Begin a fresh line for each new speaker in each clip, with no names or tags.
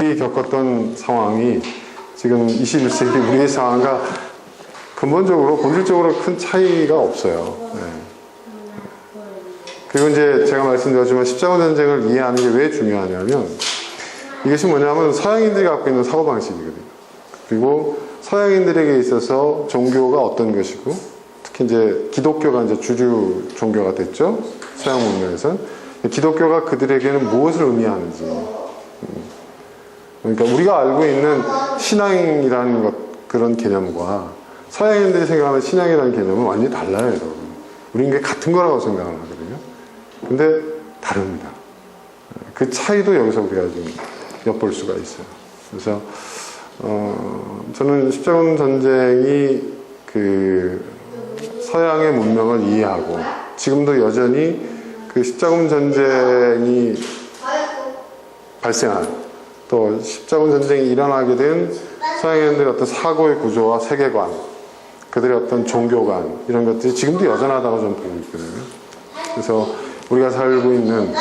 겪었던 상황이 지금 21세기 우리의 상황과 근본적으로 본질적으로 큰 차이가 없어요. 네. 그리고 이제 제가 말씀드렸지만 십자군 전쟁을 이해하는 게 왜 중요하냐면 이것이 뭐냐면 서양인들이 갖고 있는 사고방식이거든요. 그리고 서양인들에게 있어서 종교가 어떤 것이고 특히 이제 기독교가 이제 주류 종교가 됐죠. 서양 문명에서는. 기독교가 그들에게는 무엇을 의미하는지. 그러니까 우리가 알고 있는 신앙이라는 것, 그런 개념과 서양인들이 생각하는 신앙이라는 개념은 완전히 달라요, 여러분. 우리는 게 같은 거라고 생각을 하거든요. 근데 다릅니다. 그 차이도 여기서 우리가 좀 엿볼 수가 있어요. 그래서 저는 십자군 전쟁이 그 서양의 문명을 이해하고 지금도 여전히 그 십자군 전쟁이 발생한 또 십자군 전쟁이 일어나게 된 서양인들의 어떤 사고의 구조와 세계관, 그들의 어떤 종교관 이런 것들이 지금도 여전하다고 저는 보고 있거든요. 그래서 우리가 살고 있는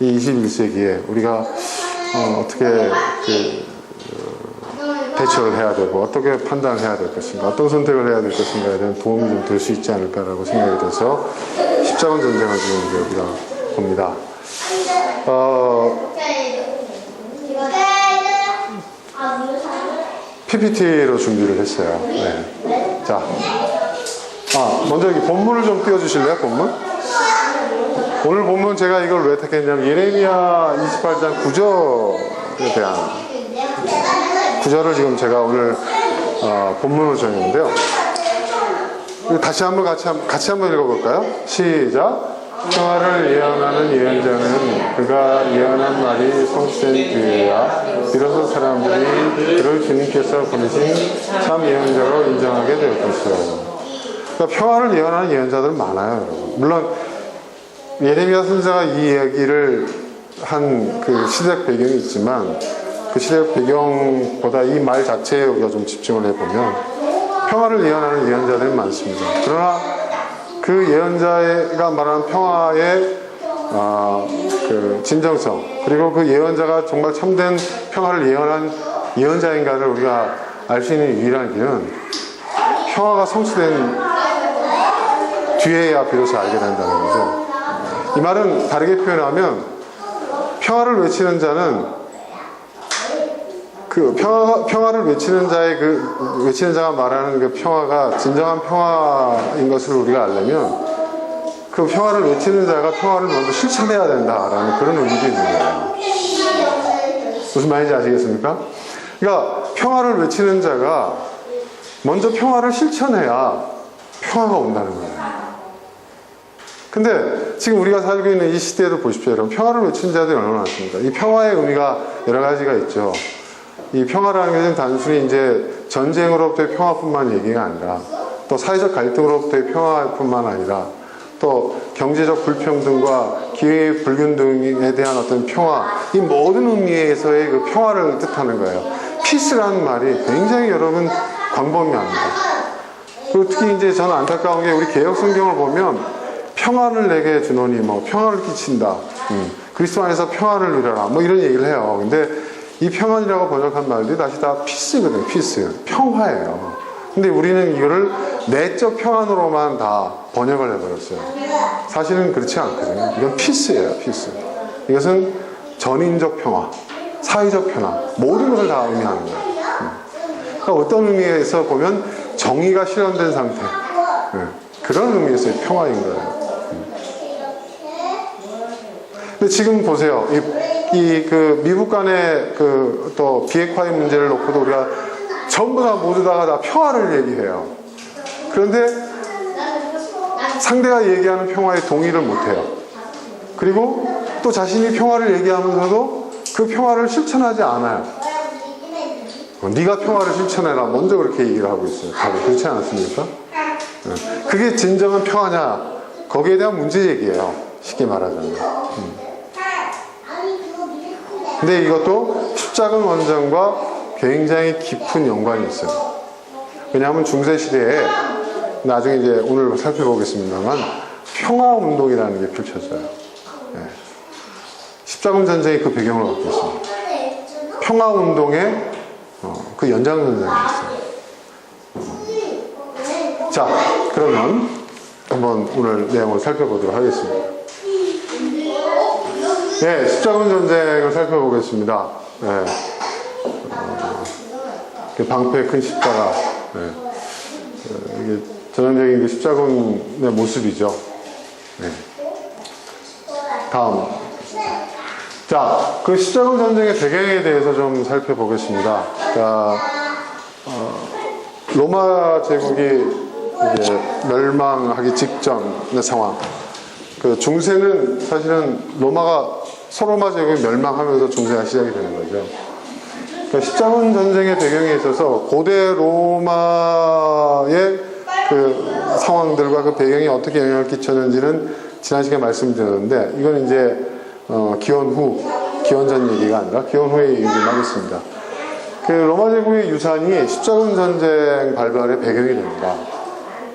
이 21세기에 우리가 어떻게 대처를 해야 되고 어떻게 판단을 해야 될 것인가, 어떤 선택을 해야 될 것인가에 대한 도움이 좀 될 수 있지 않을까라고 생각이 돼서 십자군 전쟁을 지금 이제 우리가 봅니다. PPT로 준비를 했어요. 네. 자, 먼저 여기 본문을 좀 띄워주실래요? 본문? 오늘 본문 제가 이걸 왜 택했냐면 예레미야 28장 9절에 대한 구절을 지금 제가 오늘 본문으로 정했는데요. 다시 한번 같이 한번 읽어볼까요? 시작. 평화를 예언하는 예언자는 그가 예언한 말이 성취된 뒤에야 비로소 사람들이 그를 주님께서 보내신 참 예언자로 인정하게 될 것이요. 그러니까 평화를 예언하는 예언자들은 많아요, 여러분. 물론 예레미야 선지자가 이 이야기를 한 그 시대적 배경이 있지만 그 시대적 배경보다 이 말 자체에 우리가 좀 집중을 해보면 평화를 예언하는 예언자들이 많습니다. 그러나 그 예언자가 말하는 평화의 그 진정성, 그리고 그 예언자가 정말 참된 평화를 예언한 예언자인가를 우리가 알 수 있는 유일한 길은 평화가 성취된 뒤에야 비로소 알게 된다는 거죠. 이 말은 다르게 표현하면 평화를 외치는 자는 그 평화를 외치는 자가 말하는 그 평화가 진정한 평화인 것을 우리가 알려면 그 평화를 외치는 자가 평화를 먼저 실천해야 된다라는 그런 의미도 있는 거예요. 무슨 말인지 아시겠습니까? 그러니까 평화를 외치는 자가 먼저 평화를 실천해야 평화가 온다는 거예요. 근데 지금 우리가 살고 있는 이 시대에도 보십시오, 여러분. 평화를 외치는 자들이 얼마나 많습니까? 이 평화의 의미가 여러 가지가 있죠. 이 평화라는 것은 단순히 이제 전쟁으로부터의 평화뿐만 얘기가 아니라 또 사회적 갈등으로부터의 평화뿐만 아니라 또 경제적 불평등과 기회의 불균등에 대한 어떤 평화, 이 모든 의미에서의 그 평화를 뜻하는 거예요. 피스라는 말이 굉장히 여러분 광범위합니다. 그리고 특히 이제 저는 안타까운 게 우리 개역 성경을 보면 평안을 내게 주노니 뭐 평안을 끼친다. 그리스도 안에서 평안을 누려라. 뭐 이런 얘기를 해요. 근데 이 평안이라고 번역한 말들이 다시 다 피스거든요. 피스. 평화예요. 근데 우리는 이거를 내적 평안으로만 다 번역을 해버렸어요. 사실은 그렇지 않거든요. 이건 피스예요. 피스. 이것은 전인적 평화, 사회적 평화, 모든 것을 다 의미하는 거예요. 그러니까 어떤 의미에서 보면 정의가 실현된 상태, 그런 의미에서의 평화인 거예요. 근데 지금 보세요. 그 미국 간의 그 또 비핵화의 문제를 놓고도 우리가 전부 다 모두 다 평화를 얘기해요. 그런데 상대가 얘기하는 평화에 동의를 못해요. 그리고 또 자신이 평화를 얘기하면서도 그 평화를 실천하지 않아요. 네가 평화를 실천해라. 먼저 그렇게 얘기를 하고 있어요. 다들 그렇지 않습니까? 그게 진정한 평화냐? 거기에 대한 문제 제기예요. 쉽게 말하자면. 근데 이것도 십자군 원전과 굉장히 깊은 연관이 있어요. 왜냐하면 중세시대에 나중에 이제 오늘 살펴보겠습니다만 평화운동이라는 게 펼쳐져요. 십자군 전쟁이 그 배경을 갖고 있습니다. 평화운동의 그 연장선상이었어요. 자, 그러면 한번 오늘 내용을 살펴보도록 하겠습니다. 네, 십자군 전쟁을 살펴보겠습니다. 네. 방패의 큰 십자가. 네. 이게 전형적인 그 십자군의 모습이죠. 네. 다음. 자, 그 십자군 전쟁의 배경에 대해서 좀 살펴보겠습니다. 그러니까, 로마 제국이 이제 멸망하기 직전의 상황. 그 중세는 사실은 서로마 제국이 멸망하면서 중세가 시작이 되는 거죠. 그러니까 십자군 전쟁의 배경에 있어서 고대 로마의 그 상황들과 그 배경이 어떻게 영향을 끼쳤는지는 지난 시간에 말씀드렸는데, 이건 이제 기원 전 얘기가 아니라 기원 후의 얘기를 하겠습니다. 그 로마 제국의 유산이 십자군 전쟁 발발의 배경이 됩니다.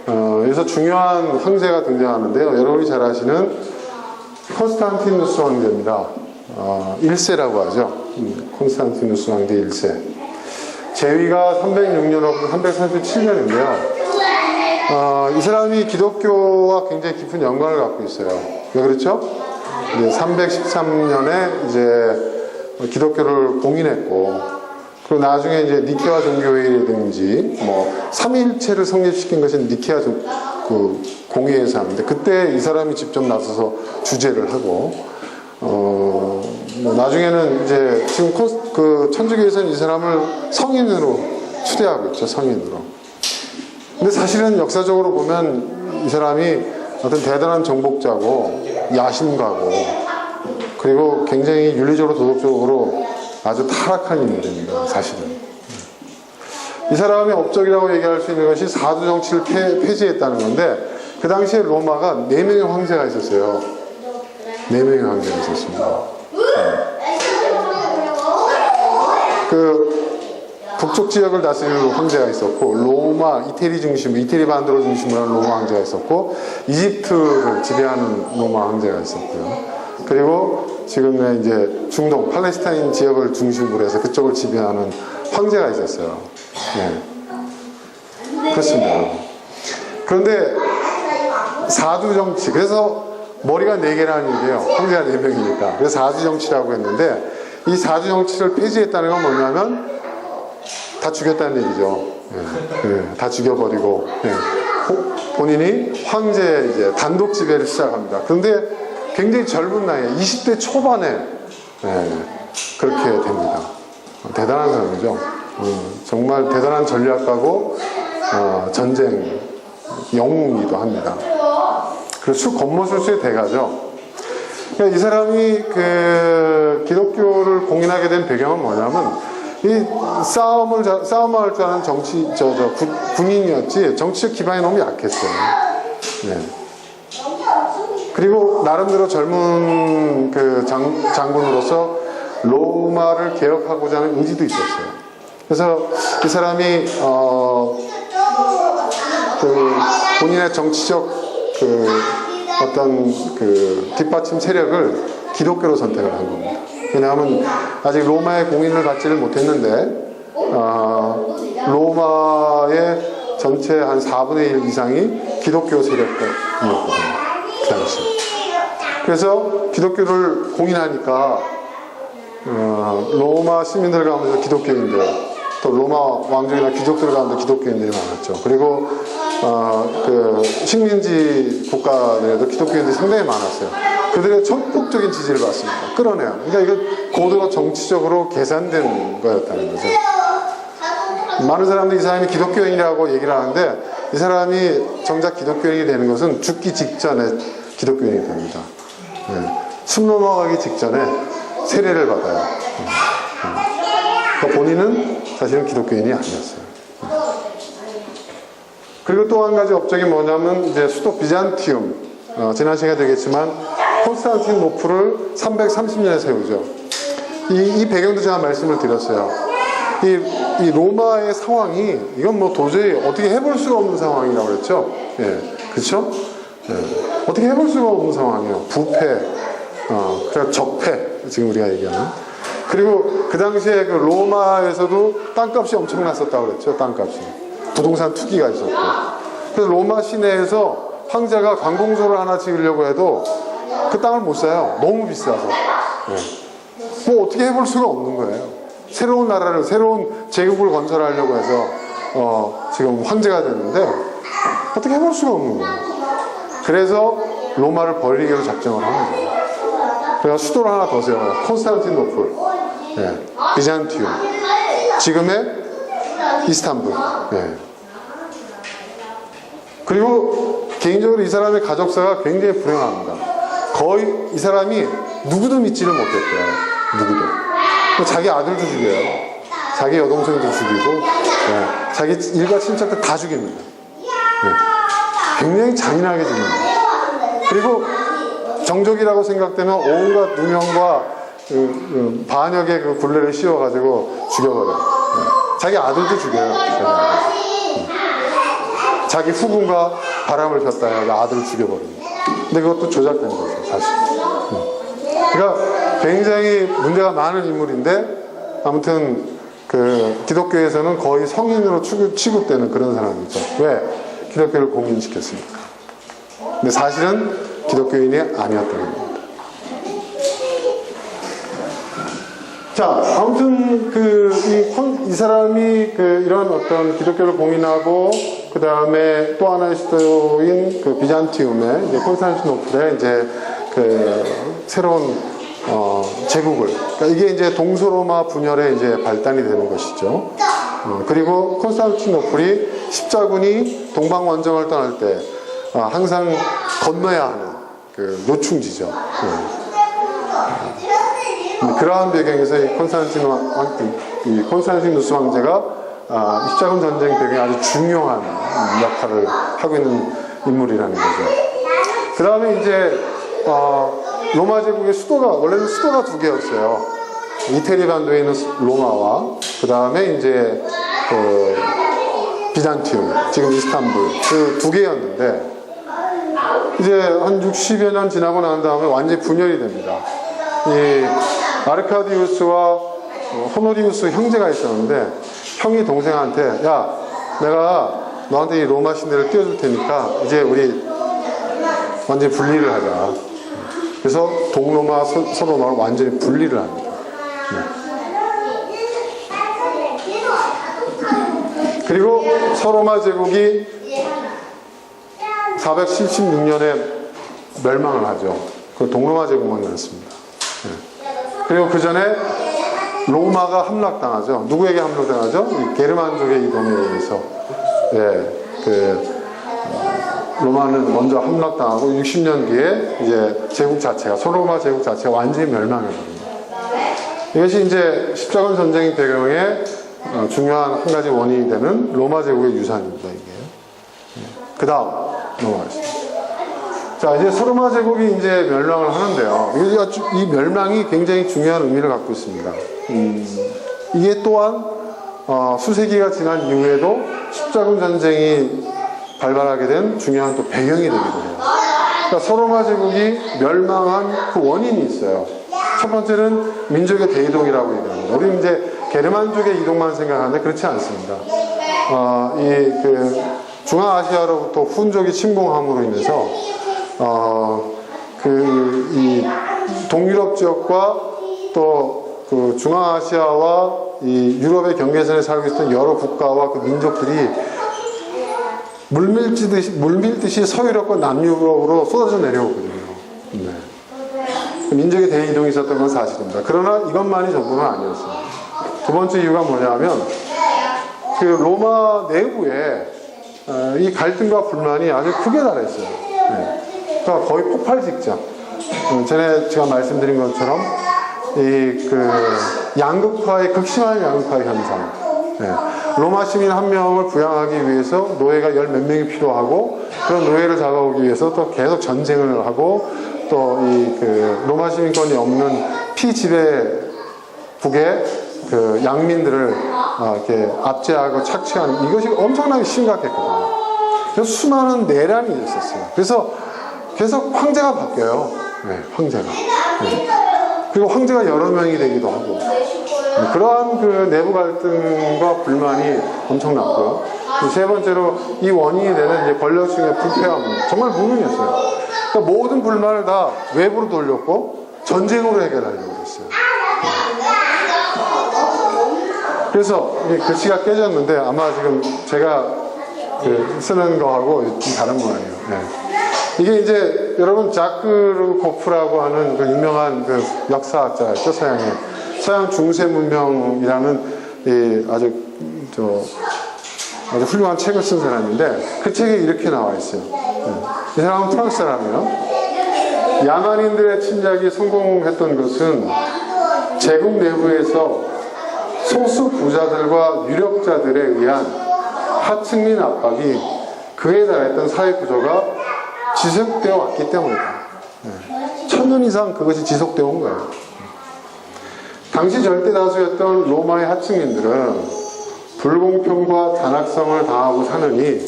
그래서 중요한 황제가 등장하는데요. 여러분이 잘 아시는 콘스탄티누스 황제입니다. 1세라고 하죠. 콘스탄티누스 황제 1세. 재위가 306년하고 337년인데요. 이 사람이 기독교와 굉장히 깊은 연관을 갖고 있어요. 왜 그렇죠? 313년에 이제 기독교를 공인했고, 그리고 나중에 이제 니케아 종교회의라든지 삼위일체를 성립시킨 것이 니케아 그 공회에서 하는데, 그때 이 사람이 직접 나서서 주재를 하고, 나중에는 이제 지금 그 천주교에서는 이 사람을 성인으로 추대하고 있죠. 성인으로. 근데 사실은 역사적으로 보면 이 사람이 어떤 대단한 정복자고 야심가고, 그리고 굉장히 윤리적으로 도덕적으로 아주 타락한 인물입니다. 사실은. 이 사람의 업적이라고 얘기할 수 있는 것이 사두 정치를 폐지했다는 건데, 그 당시에 로마가 4명의 황제가 있었어요. 4명의 황제가 있었습니다. 그 북쪽 지역을 다스리는 황제가 있었고, 로마, 이태리 반도를 중심으로 하는 로마 황제가 있었고, 이집트를 지배하는 로마 황제가 있었고요. 그리고 지금의 이제 중동, 팔레스타인 지역을 중심으로 해서 그쪽을 지배하는 황제가 있었어요. 네. 그렇습니다. 그런데 사두 정치, 그래서 머리가 4개라는 얘기예요. 황제가 4명이니까. 그래서 사두 정치라고 했는데, 이 사두 정치를 폐지했다는 건 뭐냐면 다 죽였다는 얘기죠. 네. 네. 다 죽여버리고, 네. 본인이 황제 이제 단독 지배를 시작합니다. 그런데 굉장히 젊은 나이에 20대 초반에 그렇게 됩니다. 대단한 사람이죠. 정말 대단한 전략가고 전쟁 영웅이기도 합니다. 그래서 겉모술수의 대가죠. 그러니까 이 사람이 그 기독교를 공인하게 된 배경은 뭐냐면, 이 싸움을 할 줄 아는 군인이었지 정치적 기반이 너무 약했어요. 네. 그리고 나름대로 젊은 그 장군으로서 로마를 개혁하고자 하는 의지도 있었어요. 그래서 이 사람이 그 본인의 정치적 그 어떤 그 뒷받침 세력을 기독교로 선택을 한 겁니다. 왜냐하면 아직 로마의 공인을 받지를 못했는데, 로마의 전체 한 4분의 1 이상이 기독교 세력이었거든요. 그 당시. 그래서 기독교를 공인하니까 로마 시민들 가운데 기독교인들, 또 로마 왕족이나 귀족들 가운데 기독교인들이 많았죠. 그리고 그 식민지 국가들에도 기독교인들이 상당히 많았어요. 그들의 전폭적인 지지를 받습니다. 끌어내요. 그러니까 이거 고도로 정치적으로 계산된 거였다는 거죠. 많은 사람들이 이 사람이 기독교인이라고 얘기를 하는데, 이 사람이 정작 기독교인이 되는 것은 죽기 직전에 기독교인이 됩니다. 숨 넘어가기 직전에 세례를 받아요. 그러니까 본인은 사실은 기독교인이 아니었어요. 그리고 또 한 가지 업적이 뭐냐면, 이제 수도 비잔티움, 지난 시간에 되겠지만 콘스탄티노플을 330년에 세우죠. 이 배경도 제가 말씀을 드렸어요. 이 로마의 상황이, 이건 뭐 도저히 어떻게 해볼 수가 없는 상황이라고 그랬죠. 예, 그렇죠? 예, 어떻게 해볼 수가 없는 상황이에요. 부패, 그러니까 적폐, 지금 우리가 얘기하는. 그리고 그 당시에 그 로마에서도 땅값이 엄청났었다고 그랬죠. 땅값이. 부동산 투기가 있었고. 그래서 로마 시내에서 황제가 관공서를 하나 지으려고 해도 그 땅을 못 사요. 너무 비싸서. 네. 뭐 어떻게 해볼 수가 없는 거예요. 새로운 나라를, 새로운 제국을 건설하려고 해서 지금 황제가 됐는데 어떻게 해볼 수가 없는 거예요. 그래서 로마를 벌리기로 작정을 하는 거예요. 그래서 수도를 하나 더 세워요. 콘스탄티노플, 네. 비잔티움, 지금의 이스탄불. 네. 그리고 개인적으로 이 사람의 가족사가 굉장히 불행합니다. 거의 이 사람이 누구도 믿지를 못했대요. 누구도. 자기 아들도 죽여요. 자기 여동생도 죽이고, 네. 자기 일가 친척들 다 죽입니다. 네. 굉장히 잔인하게 죽입니다. 그리고 정적이라고 생각되면 온갖 누명과 반역의 그 굴레를 씌워가지고 죽여버려요. 네. 자기 아들도 죽여요. 자기 후궁과 바람을 폈다 해서 아들을 죽여버립니다. 근데 그것도 조작된 거죠, 사실. 그러니까 굉장히 문제가 많은 인물인데, 아무튼 그 기독교에서는 거의 성인으로 취급되는 그런 사람이죠. 왜? 기독교를 공인시켰습니까? 근데 사실은 기독교인이 아니었다는 겁니다. 자, 아무튼 이 사람이 이런 어떤 기독교를 공인하고, 그 다음에 또 하나의 수도인 그 비잔티움의 이제 콘스탄티노플의 이제 새로운 제국을, 그러니까 이게 이제 동서로마 분열의 이제 발단이 되는 것이죠. 그리고 콘스탄티노플이 십자군이 동방 원정을 떠날 때 항상 건너야 하는 그 노충지죠. 그러한 배경에서 이 콘스탄티누스 황제가 십자군 전쟁 배경에 아주 중요한 역할을 하고 있는 인물이라는 거죠. 그 다음에 이제 로마 제국의 수도가, 원래는 수도가 두 개였어요. 이태리 반도에 있는 로마와 그 다음에 이제 비잔티움, 지금 이스탄불, 그 두 개였는데 이제 한 60여 년 지나고 난 다음에 완전히 분열이 됩니다. 이 아르카디우스와 호노리우스 형제가 있었는데, 형이 동생한테, 야, 내가 너한테 이 로마 시내를 띄워줄 테니까 이제 우리 완전히 분리를 하자. 그래서 동로마, 서로마를 완전히 분리를 합니다. 그리고 서로마 제국이 476년에 멸망을 하죠. 그 동로마 제국만 남습니다. 그리고 그 전에 로마가 함락당하죠. 누구에게 함락당하죠? 게르만족의 이동에 의해서. 로마는 먼저 함락당하고 60년 뒤에 이제 제국 자체가, 소로마 제국 자체가 완전히 멸망해버립니다. 이것이 이제 십자군 전쟁의 배경에 중요한 한 가지 원인이 되는 로마 제국의 유산입니다, 이게. 그 다음 넘어가겠습니다. 자, 이제 서로마 제국이 이제 멸망을 하는데요. 이 멸망이 굉장히 중요한 의미를 갖고 있습니다. 이게 또한 수세기가 지난 이후에도 십자군 전쟁이 발발하게 된 중요한 또 배경이 되기도 해요. 그러니까 서로마 제국이 멸망한 그 원인이 있어요. 첫 번째는 민족의 대이동이라고 얘기합니다. 우리는 이제 게르만족의 이동만 생각하는데 그렇지 않습니다. 중앙아시아로부터 훈족이 침공함으로 인해서 이 동유럽 지역과 또 그 중앙아시아와 이 유럽의 경계선에 살고 있던 여러 국가와 그 민족들이 물밀듯이 서유럽과 남유럽으로 쏟아져 내려오거든요. 네. 민족의 대이동이 있었던 건 사실입니다. 그러나 이것만이 전부는 아니었어요. 두 번째 이유가 뭐냐면 그 로마 내부에 이 갈등과 불만이 아주 크게 달했어요. 네. 그러니까 거의 폭발 직전. 전에 제가 말씀드린 것처럼 양극화의 극심한 양극화의 현상. 네. 로마 시민 한 명을 부양하기 위해서 노예가 열 몇 명이 필요하고, 그런 노예를 잡아오기 위해서 또 계속 전쟁을 하고, 또 로마 시민권이 없는 피지배국의 그 양민들을 이렇게 압제하고 착취하는, 이것이 엄청나게 심각했거든요. 그래서 수많은 내란이 있었어요. 그래서 계속 황제가 바뀌어요. 네, 황제가. 네. 그리고 황제가 여러 명이 되기도 하고 그러한 그 내부 갈등과 불만이 엄청났고요. 세 번째로 이 원인이 되는 이제 권력층의 부패함, 정말 무능했어요. 그러니까 모든 불만을 다 외부로 돌렸고 전쟁으로 해결하려고 했어요. 그래서 이 글씨가 깨졌는데 아마 지금 제가 쓰는 거하고 좀 다른 모양이에요. 네. 이게 이제 여러분 자크르코프라고 하는 그 유명한 그 역사학자였죠. 서양 중세 문명이라는 아주 훌륭한 책을 쓴 사람인데 그 책에 이렇게 나와 있어요. 이 사람은 프랑스 사람이에요. 야만인들의 침략이 성공했던 것은 제국 내부에서 소수 부자들과 유력자들에 의한 하층민 압박이 그에 달했던 사회 구조가 지속되어 왔기 때문이다. 1000년 이상 그것이 지속되어 온 거예요. 당시 절대 다수였던 로마의 하층민들은 불공평과 잔악성을 당하고 사느니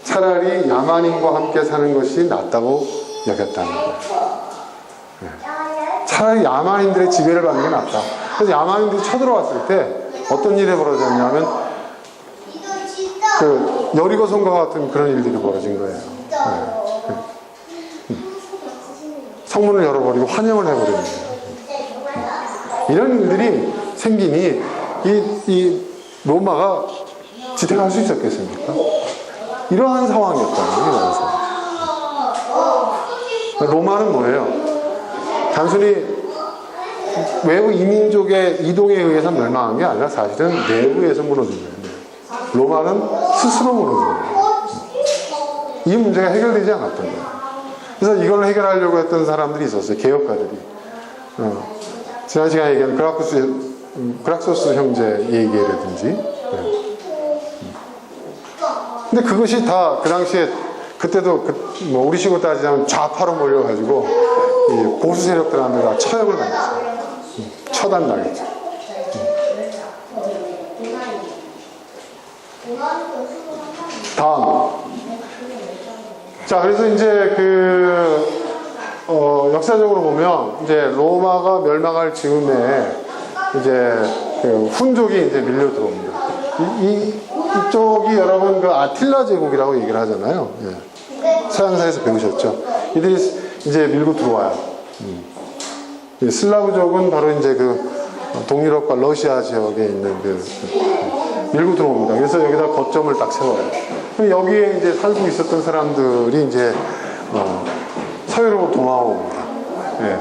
차라리 야만인과 함께 사는 것이 낫다고 여겼다는 거예요. 차라리 야만인들의 지배를 받는 게 낫다. 그래서 야만인들이 쳐들어왔을 때 어떤 일이 벌어졌냐면 그 여리고성과 같은 그런 일들이 벌어진 거예요. 성문을 열어버리고 환영을 해버리는 거예요. 이런 일들이 생기니 이 로마가 지탱할 수 있었겠습니까? 이러한 상황이었다는 거예요. 로마는 뭐예요? 단순히 외부 이민족의 이동에 의해서 멸망한 게 아니라 사실은 내부에서 무너진 거예요. 로마는 스스로 무너진 거예요. 이 문제가 해결되지 않았던 거예요. 그래서 이걸 해결하려고 했던 사람들이 있었어요. 개혁가들이. 지난 시간에 얘기한 그락소스 형제 얘기라든지. 근데 그것이 다 그 당시에 그때도 뭐 우리 식으로 따지자면 좌파로 몰려가지고 보수 세력들한테 다 처형을 당했어요. 처단당했죠. 다음. 자, 그래서 이제 역사적으로 보면 이제 로마가 멸망할 즈음에 이제 훈족이 이제 밀려 들어옵니다. 이쪽이 여러분 그 아틸라 제국이라고 얘기를 하잖아요. 예. 서양사에서 배우셨죠. 이들이 이제 밀고 들어와요. 슬라브족은 바로 이제 동유럽과 러시아 지역에 있는 밀고 들어옵니다. 그래서 여기다 거점을 딱 세워요. 그럼 여기에 이제 살고 있었던 사람들이 이제 서유럽으로 도망옵니다. 예.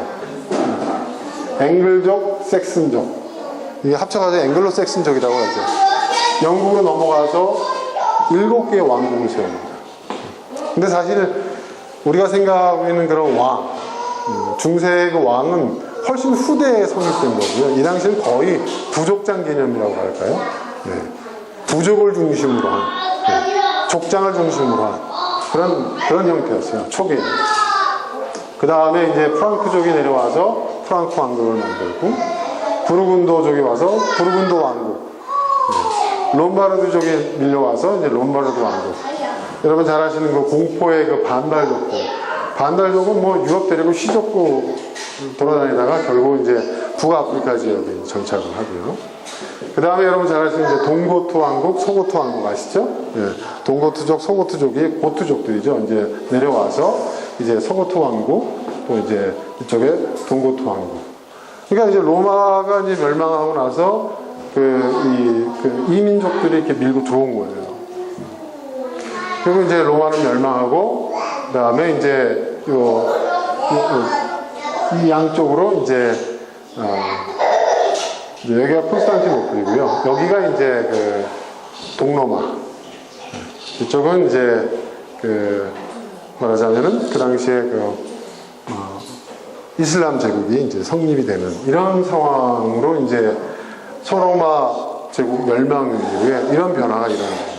앵글족, 섹슨족. 이게 합쳐가지고 앵글로 섹슨족이라고 하죠. 영국으로 넘어가서 7개의 왕국을 세웁니다. 근데 사실 우리가 생각하고 있는 그런 왕, 중세의 그 왕은 훨씬 후대에 성립된 거고요. 이 당시는 거의 부족장 개념이라고 할까요? 네. 부족을 중심으로 한, 족장을 중심으로 한 그런 형태였어요. 초기에. 그 다음에 이제 프랑크족이 내려와서 프랑크 왕국을 만들고, 부르군도족이 와서 부르군도 왕국, 롬바르드족이 밀려와서 이제 롬바르드 왕국. 여러분 잘 아시는 그 공포의 그 반달족은 뭐 유럽 데리고 시족고 돌아다니다가 결국 이제 북아프리카 지역에 정착을 하고요. 그 다음에 여러분 잘 아시는 이제 동고트 왕국, 소고트 왕국 아시죠? 예. 동고트족, 소고트족이 고트족들이죠. 이제 내려와서 이제 소고트 왕국, 또 이제 이쪽에 동고트 왕국. 그러니까 이제 로마가 이제 멸망하고 나서 이민족들이 이렇게 밀고 들어온 거예요. 그리고 이제 로마는 멸망하고, 그 다음에 이제 이 양쪽으로 이제 여기가 콘스탄티노플이고요. 여기가 이제 동로마. 이쪽은 이제 말하자면은 그 당시에 이슬람 제국이 이제 성립이 되는 이런 상황으로 이제 소로마 제국 멸망 이후에 이런 변화가 일어나는 겁니다.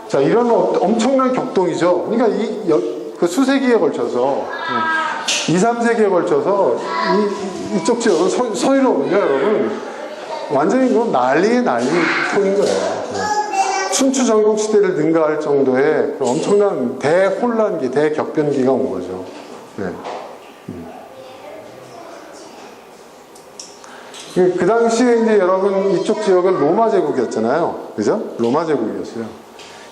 자, 이런 엄청난 격동이죠. 그러니까 그 수세기에 걸쳐서 2, 3세기에 걸쳐서 이쪽 지역은 서유럽은요, 여러분 완전히 난리의 통인 거예요. 춘추 전국 시대를 능가할 정도의 엄청난 대혼란기, 대격변기가 온 거죠. 네. 그 당시에 이제 여러분 이쪽 지역은 로마 제국이었잖아요. 그죠? 로마 제국이었어요.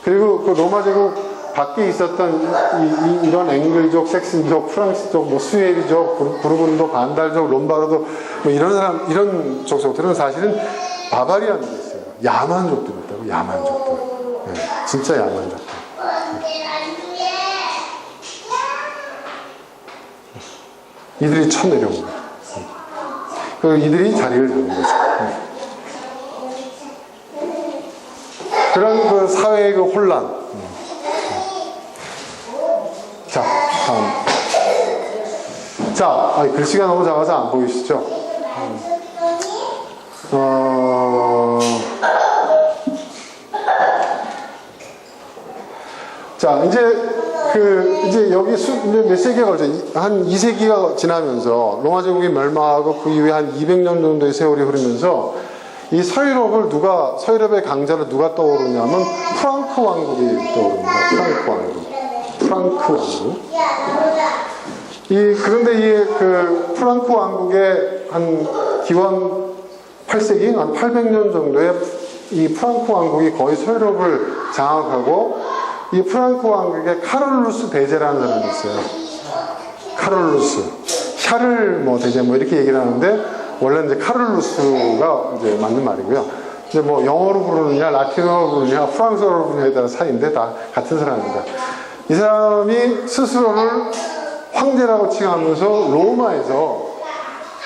그리고 그 로마 제국 밖에 있었던 이런 앵글족, 색슨족, 프랑스족, 뭐 스웨리족, 부르군도, 반달족, 롬바르도 뭐 이런 사람, 이런 족속들은 사실은 바바리안들이었어요. 야만족들이었다고, 야만족들. 네, 진짜 야만족들. 이들이 쳐 내려온 거예요. 그리고 이들이 자리를 잡은 거죠. 그런 그 사회의 그 혼란. 자, 다음. 자, 글씨가 너무 작아서 안 보이시죠? 자, 이제 여기 몇 세기가 걸쳐, 한 2세기가 지나면서 로마 제국이 멸망하고 그 이후에 한 200년 정도의 세월이 흐르면서 이 서유럽의 강자로 누가 떠오르냐면 프랑크 왕국이 떠오릅니다. 프랑크 왕국. 그런데 그 프랑크 왕국의 한 기원 8세기, 한 800년 정도에 이 프랑크 왕국이 거의 서유럽을 장악하고 이 프랑크 왕국의 카롤루스 대제라는 사람이 있어요. 카롤루스. 샤를 대제 이렇게 얘기를 하는데 원래 이제 카롤루스가 이제 맞는 말이고요. 이제 영어로 부르느냐, 라틴어로 부르느냐, 프랑스어로 부르느냐에 따라 차이인데 다 같은 사람입니다. 이 사람이 스스로를 황제라고 칭하면서 로마에서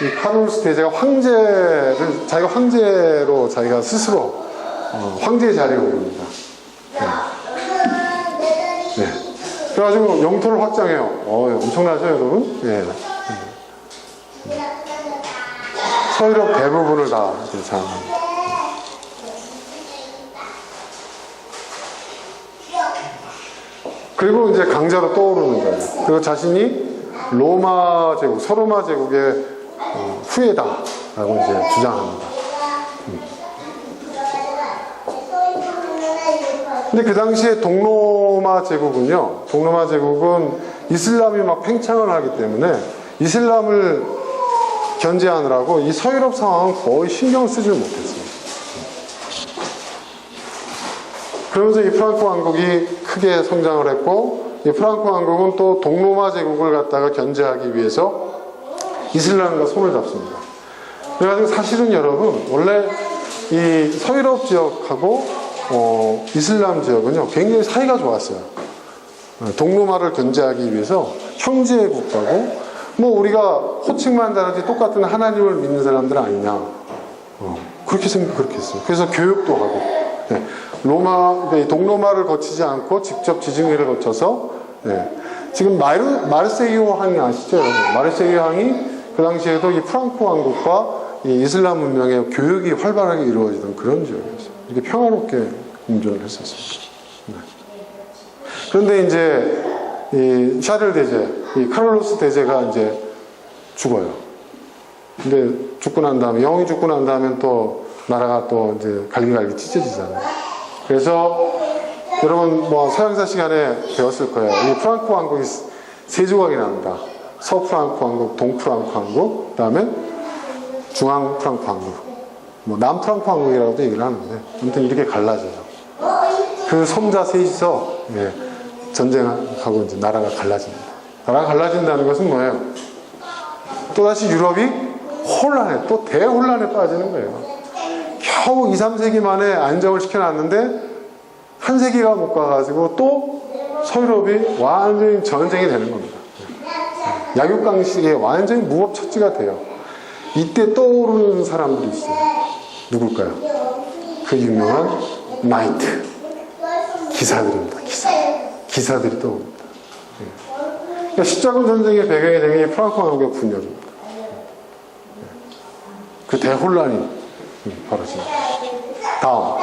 이 카롤루스 대제가 자기가 황제로 자기가 스스로 황제의 자리에 오릅니다. 네. 그래가지고 영토를 확장해요. 엄청나죠, 여러분? 예. 서유럽 대부분을 다 장악합니다. 그리고 이제 강자로 떠오르는 거예요. 그리고 자신이 로마 제국, 서로마 제국의 후예다라고 이제 주장합니다. 근데 그 당시에 동로마 제국은 이슬람이 막 팽창을 하기 때문에 이슬람을 견제하느라고 이 서유럽 상황은 거의 신경 쓰지를 못했어요. 그러면서 이 프랑크 왕국이 크게 성장을 했고, 이 프랑크 왕국은 또 동로마 제국을 갖다가 견제하기 위해서 이슬람과 손을 잡습니다. 그래가지고 사실은 여러분, 원래 이 서유럽 지역하고 이슬람 지역은요, 굉장히 사이가 좋았어요. 동로마를 견제하기 위해서 형제 국가고, 우리가 호칭만 다르지 똑같은 하나님을 믿는 사람들 아니냐. 그렇게 했어요. 그래서 교육도 하고, 네. 동로마를 거치지 않고 직접 지중해를 거쳐서, 네. 지금 마르세유 항이 아시죠, 여러분? 마르세유 항이 그 당시에도 이 프랑크 왕국과 이 이슬람 문명의 교육이 활발하게 이루어지던 그런 지역이었어요. 이렇게 평화롭게 공존을 했었습니다. 네. 그런데 이제 이 샤를 대제, 이 카롤루스 대제가 이제 죽어요. 근데 영이 죽고 난 다음에 또 나라가 또 이제 갈기갈기 찢어지잖아요. 그래서 여러분 서양사 시간에 배웠을 거예요. 이 프랑크 왕국이 세 조각이 납니다. 서프랑크 왕국, 동프랑크 왕국, 그다음에 중앙 프랑크 왕국, 남프랑크 왕국이라고도 얘기를 하는데, 아무튼 이렇게 갈라져요. 그 손자 셋이서 전쟁하고 이제 나라가 갈라집니다. 나라가 갈라진다는 것은 뭐예요? 또다시 유럽이 또 대혼란에 빠지는 거예요. 겨우 2, 3세기 만에 안정을 시켜놨는데 한 세기가 못 가가지고 또 서유럽이 완전히 전쟁이 되는 겁니다. 약육강식의 완전히 무법처지가 돼요. 이때 떠오르는 사람들이 있어요. 누굴까요? 그 유명한 나이트 기사들입니다. 기사들이 떠오릅니다. 그러니까 십자군 전쟁의 배경이 된 게 프랑크 왕국의 분열입니다. 그 대혼란이 벌어집니다. 다음.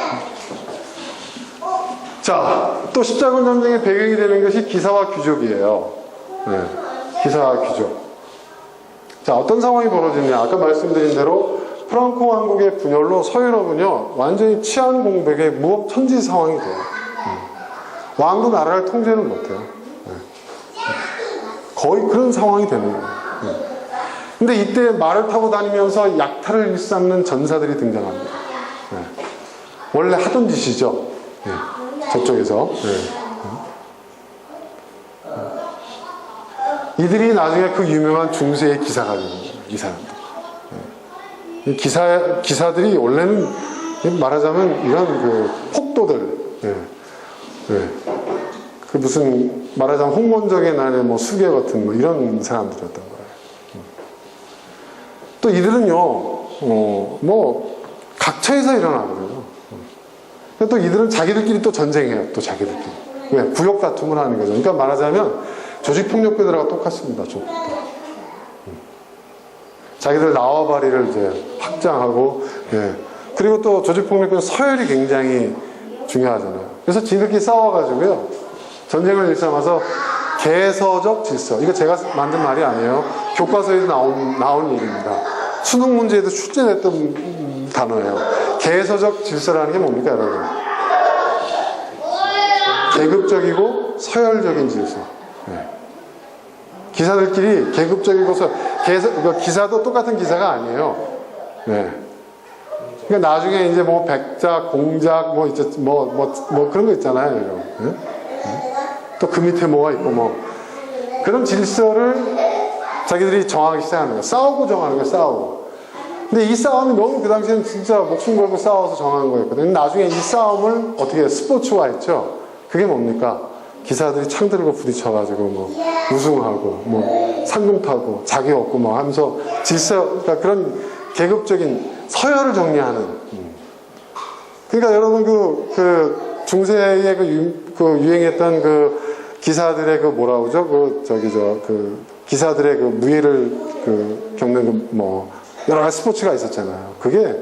자, 또 십자군 전쟁의 배경이 되는 것이 기사와 귀족이에요. 네. 기사와 귀족. 자, 어떤 상황이 벌어지냐. 아까 말씀드린 대로 프랑크 왕국의 분열로 서유럽은요, 완전히 치안 공백의 무법천지 상황이 돼요. 왕도 나라를 통제는 못해요. 거의 그런 상황이 되는 거예요. 근데 이때 말을 타고 다니면서 약탈을 일삼는 전사들이 등장합니다. 네. 원래 하던 짓이죠. 네. 저쪽에서. 네. 이들이 나중에 그 유명한 중세의 기사가 되는 거예요. 이 사람들. 네. 기사들이 원래는 말하자면 이런 그 폭도들. 네. 네. 그 무슨 말하자면 홍건적의 날에 뭐 수계 같은 뭐 이런 사람들이었던 거예요. 또 이들은요, 뭐 각처에서 일어나거든요. 또 이들은 자기들끼리 또 전쟁해요. 또 자기들끼리. 왜? 구역 다툼을 하는 거죠. 그러니까 말하자면 조직폭력배들하고 똑같습니다. 자기들縄張리를 이제 확장하고, 예. 그리고 또 조직폭력배는 서열이 굉장히 중요하잖아요. 그래서 지들끼리 싸워가지고요. 전쟁을 일삼아서 개서적 질서. 이거 제가 만든 말이 아니에요. 교과서에도 나온 얘기입니다. 수능 문제에도 출제됐던 단어예요. 개서적 질서라는 게 뭡니까, 여러분? 계급적이고 서열적인 질서. 네. 기사들끼리 계급적이고 기사도 똑같은 기사가 아니에요. 네. 그러니까 나중에 이제 뭐 백작, 공작, 뭐 이제 뭐 그런 거 있잖아요. 네? 또 그 밑에 뭐가 있고 뭐 그런 질서를 자기들이 정하기 시작하는 거예요. 싸우고 정하는 거예요. 싸우고. 근데 이 싸움이 너무 그 당시에는 진짜 목숨 걸고 싸워서 정한 거였거든요. 나중에 이 싸움을 어떻게 스포츠화했죠. 그게 뭡니까? 기사들이 창 들고 부딪혀가지고 뭐 우승하고 뭐 상금 타고 자기 얻고 뭐 하면서 질서, 그러니까 그런 계급적인 서열을 정리하는. 그러니까 여러분 그 중세에 그 유행했던 그 기사들의 그 뭐라 그러죠? 그 기사들의 그 무예를 겪는 그 뭐 여러 가지 스포츠가 있었잖아요. 그게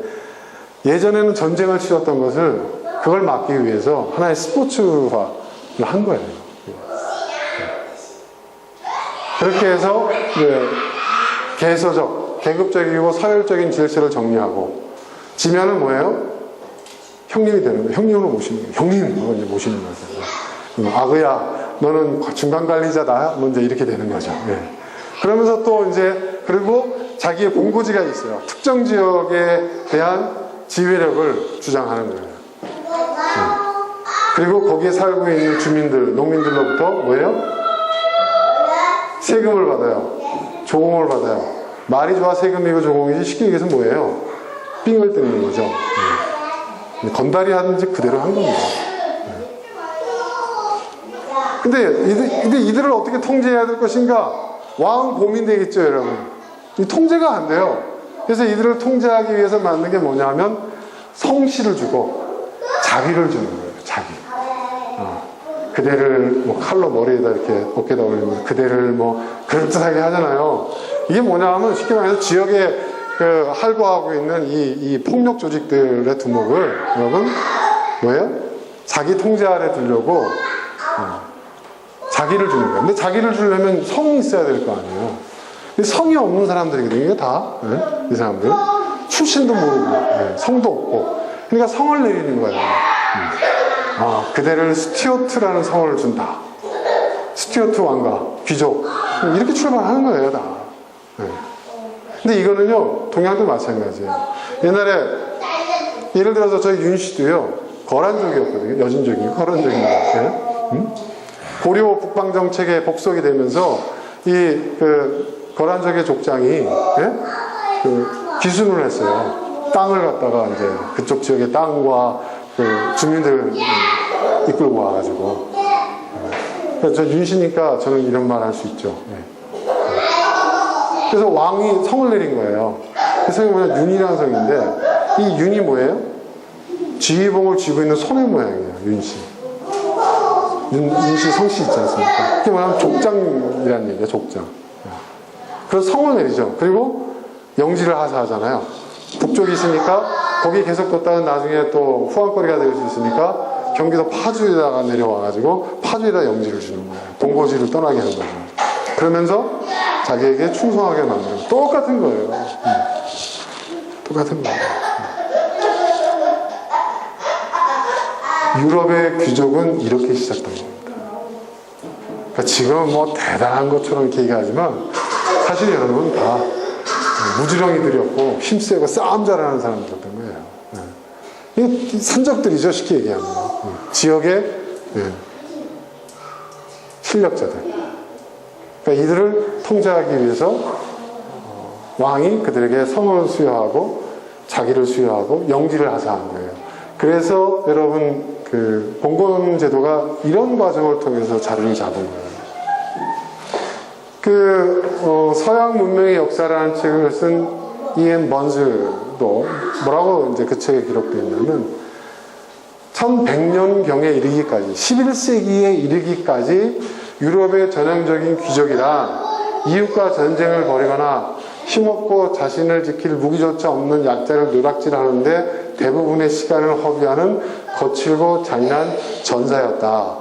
예전에는 전쟁을 치렀던 것을 그걸 막기 위해서 하나의 스포츠화를 한 거예요. 그렇게 해서 개서적, 계급적이고 서열적인 질서를 정리하고 지면은 뭐예요? 형님이 되는 거예요. 형님을 모시는 거예요. 형님! 이제 모시는 거죠. 아그야, 너는 중간관리자다. 먼저 이렇게 되는 거죠. 네. 그러면서 또 이제, 그리고 자기의 본고지가 있어요. 특정 지역에 대한 지휘력을 주장하는 거예요. 그리고 거기에 살고 있는 주민들, 농민들로부터 뭐예요? 세금을 받아요. 조공을 받아요. 말이 좋아 세금이고 조공이지 쉽게 얘기해서 뭐예요? 삥을 뜯는 거죠. 건달이 하든지 그대로 한 겁니다. 근데 이들을 어떻게 통제해야 될 것인가? 왕은 고민되겠죠, 여러분. 이 통제가 안 돼요. 그래서 이들을 통제하기 위해서 만든 게 뭐냐면 성씨를 주고 자비를 주는 거예요. 자비. 그대를 뭐 칼로 머리에다 이렇게 어깨에다 올리면 그대를 뭐 그럴듯하게 하잖아요. 이게 뭐냐 하면 쉽게 말해서 지역에 그 할거하고 있는 이 폭력 조직들의 두목을 여러분 뭐예요? 자기 통제 아래 두려고 자기를 주는 거예요. 근데 자기를 주려면 성이 있어야 될 거 아니에요. 근데 성이 없는 사람들이거든요. 이게 다 이 사람들 출신도 모르고 성도 없고 그러니까 성을 내리는 거예요. 그대를 스튜어트라는 성을 준다. 스튜어트 왕가, 귀족 이렇게 출발하는 거예요, 다. 근데 이거는요, 동양도 마찬가지예요. 옛날에 예를 들어서 저희 윤 씨도요, 거란족이었거든요. 여진족이고 거란족인데 고려 북방 정책에 복속이 되면서 거란족의 족장이 기순을 했어요. 땅을 갖다가 이제 그쪽 지역의 땅과 주민들 이끌고 와가지고. 그래서 저 윤씨니까 저는 이런 말 할 수 있죠. 그래서 왕이 성을 내린 거예요. 그 성이 뭐냐, 윤이라는 성인데, 이 윤이 뭐예요? 지휘봉을 쥐고 있는 소의 모양이에요, 윤씨. 윤씨 성씨 있지 않습니까? 그게 뭐냐면 족장이라는 얘기예요, 족장. 그래서 성을 내리죠. 그리고 영지를 하사하잖아요. 북쪽이 있으니까 거기 계속 뒀다가 나중에 또 후한거리가 될 수 있으니까 경기도 파주에다가 내려와가지고 파주에다 영지를 주는 거예요. 본고지를 떠나게 하는 거죠. 그러면서 자기에게 충성하게 만드는 거예요. 똑같은 거예요. 똑같은 거예요. 유럽의 귀족은 이렇게 시작된 겁니다. 그러니까 지금은 뭐 대단한 것처럼 이렇게 얘기하지만 사실 여러분 다 무지렁이들이었고 힘세고 싸움 잘하는 사람들이었던 거예요. 이게 산적들이죠, 쉽게 얘기하면. 지역의 실력자들. 그러니까 이들을 통제하기 위해서 왕이 그들에게 성을 수여하고 자기를 수여하고 영지를 하사한 거예요. 그래서 여러분 그 봉건 제도가 이런 과정을 통해서 자리를 잡은 거예요. 서양 문명의 역사라는 책을 쓴 이엔 번즈도 뭐라고 이제 그 책에 기록되어 있냐면 1100년경에 이르기까지 11세기에 이르기까지 유럽의 전형적인 귀족이란 이웃과 전쟁을 벌이거나 힘없고 자신을 지킬 무기조차 없는 약자를 노략질하는데 대부분의 시간을 허비하는 거칠고 잔인한 전사였다.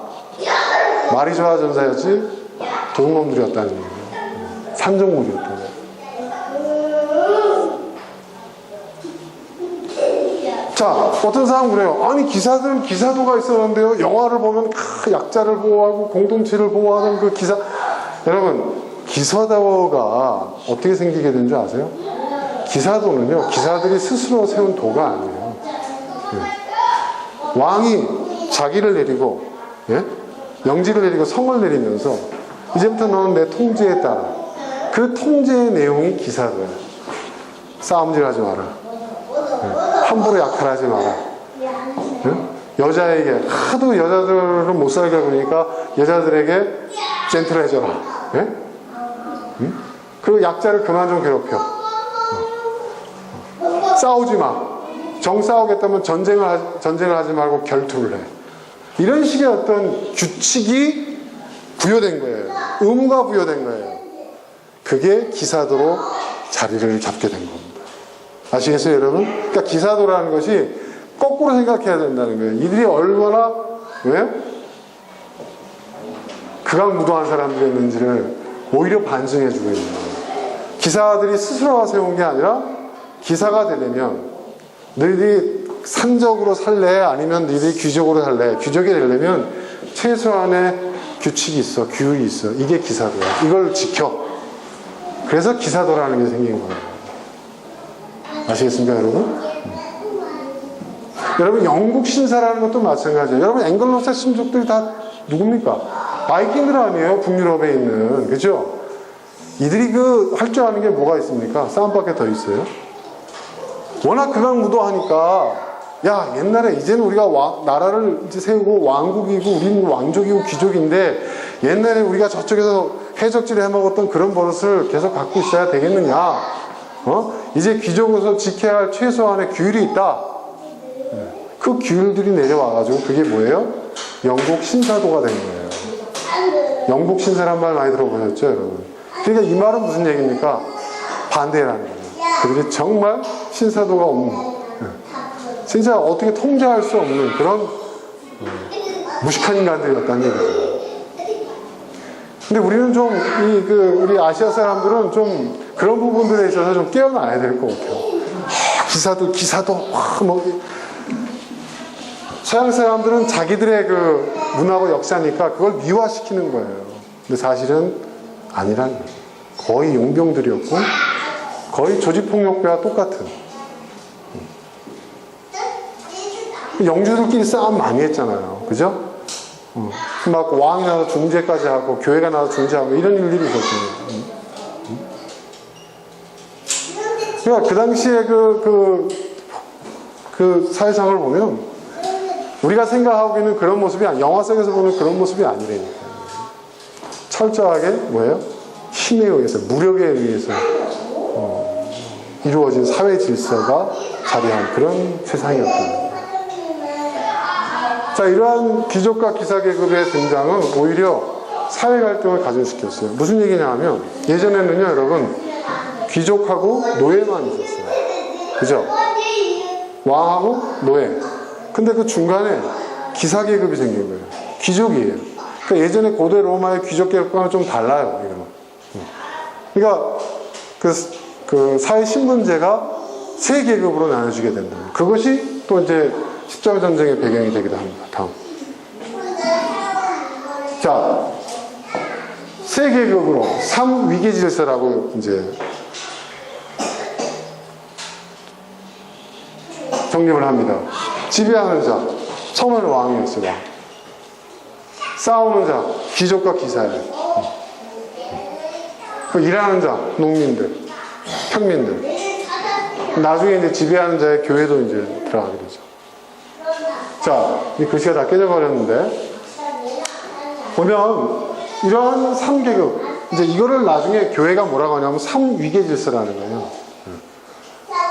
말이 좋아 전사였지 도둑놈들이었다는 얘기예요. 산적물이었다는 거예요. 자, 어떤 사람은 그래요. 아니 기사들은 기사도가 있었는데요. 영화를 보면 약자를 보호하고 공동체를 보호하는 그 기사. 여러분 기사도가 어떻게 생기게 된 줄 아세요? 기사도는요, 기사들이 스스로 세운 도가 아니에요. 왕이 자기를 내리고, 영지를 내리고 성을 내리면서 이제부터 너는 내 통제에 따라. 그 통제의 내용이 기사도예요. 싸움질하지 마라. 함부로 약탈하지 마라. 여자에게 하도 여자들은 못 살게 그러니까 여자들에게 젠틀해져라. 그리고 약자를 그만 좀 괴롭혀. 싸우지 마. 정 싸우겠다면 전쟁을 하지 말고 결투를 해. 이런 식의 어떤 규칙이 부여된 거예요. 의무가 부여된 거예요. 그게 기사도로 자리를 잡게 된 겁니다. 아시겠어요, 여러분? 그러니까 기사도라는 것이 거꾸로 생각해야 된다는 거예요. 이들이 얼마나 극악무도한 사람들이었는지를 오히려 반증해주고 있는 거예요. 기사들이 스스로가 세운 게 아니라 기사가 되려면 너희들이 산적으로 살래? 아니면 너희들이 귀족으로 살래? 귀족이 되려면 최소한의 규칙이 있어, 규율이 있어. 이게 기사도야. 이걸 지켜. 그래서 기사도라는 게 생긴 거예요. 아시겠습니까, 여러분? 여러분, 영국 신사라는 것도 마찬가지예요. 여러분, 앵글로사신족들이 다 누굽니까? 바이킹들 아니에요? 북유럽에 있는. 그죠? 이들이 할 줄 아는 게 뭐가 있습니까? 싸움밖에 더 있어요? 워낙 극악무도하니까, 야, 옛날에 이제는 우리가 나라를 이제 세우고 왕국이고, 우리는 왕족이고 귀족인데, 옛날에 우리가 저쪽에서 해적질 해먹었던 그런 버릇을 계속 갖고 있어야 되겠느냐? 이제 귀족으로서 지켜야 할 최소한의 규율이 있다. 그 규율들이 내려와가지고 그게 뭐예요? 영국 신사도가 된 거예요. 영국 신사란 말 많이 들어보셨죠, 여러분? 그러니까 이 말은 무슨 얘기입니까? 반대라는 거예요. 그들이 정말 신사도가 없는, 진짜 어떻게 통제할 수 없는 그런 무식한 인간들이었다는 얘기죠. 근데 우리는 좀, 우리 아시아 사람들은 좀 그런 부분들에 있어서 좀 깨어나야 될 것 같아요. 기사도, 서양 사람들은 자기들의 그 문화고 역사니까 그걸 미화시키는 거예요. 근데 사실은 아니라는 거예요. 거의 용병들이었고, 거의 조직폭력배와 똑같은. 영주들끼리 싸움 많이 했잖아요. 그죠? 막 왕이 나서 중재까지 하고 교회가 나서 중재하고 이런 일들이 있었거든요. 그러니까 그 당시에 그 사회상을 보면 우리가 생각하고 있는 그런 모습이 영화 속에서 보는 그런 모습이 아니라니까요. 철저하게 뭐예요? 힘에 의해서, 무력에 의해서 이루어진 사회 질서가 자리한 그런 세상이었다. 자, 이러한 귀족과 기사계급의 등장은 오히려 사회 갈등을 가중시켰어요. 무슨 얘기냐 하면 예전에는요, 여러분, 귀족하고 노예만 있었어요. 그죠? 왕하고 노예. 근데 그 중간에 기사계급이 생긴 거예요. 귀족이에요. 그러니까 예전에 고대 로마의 귀족계급과는 좀 달라요. 그러니까 그 사회 신분제가 세 계급으로 나눠지게 된다. 그것이 또 이제 십자가전쟁의 배경이 되기도 합니다. 다음. 자, 세 계급으로 3위계질서라고 이제 정립을 합니다. 지배하는 자, 처음에는 왕이었어요. 왕. 싸우는 자, 귀족과 기사예요. 그 일하는 자, 농민들, 평민들. 나중에 이제 지배하는 자의 교회도 이제 들어가게 되죠. 자, 이 글씨가 다 깨져버렸는데, 보면, 이러한 3계급, 이제 이거를 나중에 교회가 뭐라고 하냐면 3위계 질서라는 거예요.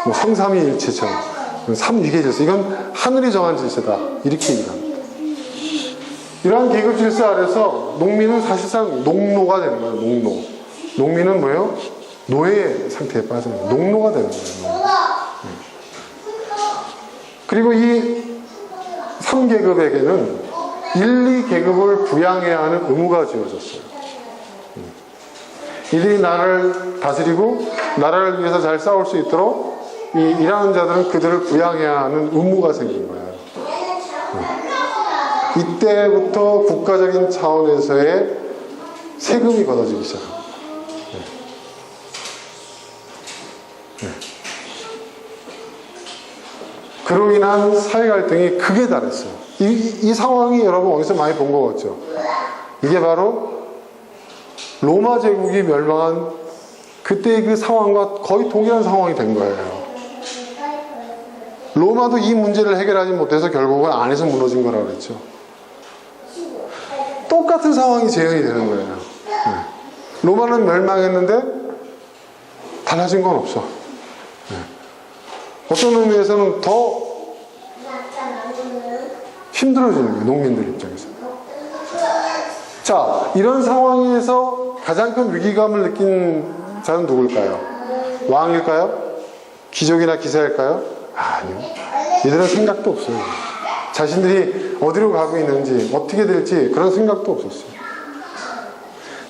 뭐 성삼위일체처럼. 3위계 질서. 이건 하늘이 정한 질서다. 이렇게 얘기합니다. 이러한 계급 질서 아래서 농민은 사실상 농노가 되는 거예요. 농노. 농민은 뭐예요? 노예 상태에 빠지는 거예요. 농노가 되는 거예요. 그리고 이 3계급에게는 1, 2계급을 부양해야 하는 의무가 지어졌어요. 이들이 나라를 다스리고 나라를 위해서 잘 싸울 수 있도록 이 일하는 자들은 그들을 부양해야 하는 의무가 생긴 거예요. 이때부터 국가적인 차원에서의 세금이 걷어지기 시작합니다. 그로 인한 사회 갈등이 극에 달했어요. 이 상황이 여러분 어디서 많이 본 것 같죠? 이게 바로 로마 제국이 멸망한 그때의 그 상황과 거의 동일한 상황이 된 거예요. 로마도 이 문제를 해결하지 못해서 결국은 안에서 무너진 거라고 그랬죠. 똑같은 상황이 재현이 되는 거예요. 로마는 멸망했는데 달라진 건 없어. 어떤 의미에서는 더 힘들어지는 거예요. 농민들 입장에서. 자, 이런 상황에서 가장 큰 위기감을 느낀 자는 누굴까요? 왕일까요? 귀족이나 기사일까요? 아니요. 이들은 생각도 없어요. 자신들이 어디로 가고 있는지, 어떻게 될지 그런 생각도 없었어요.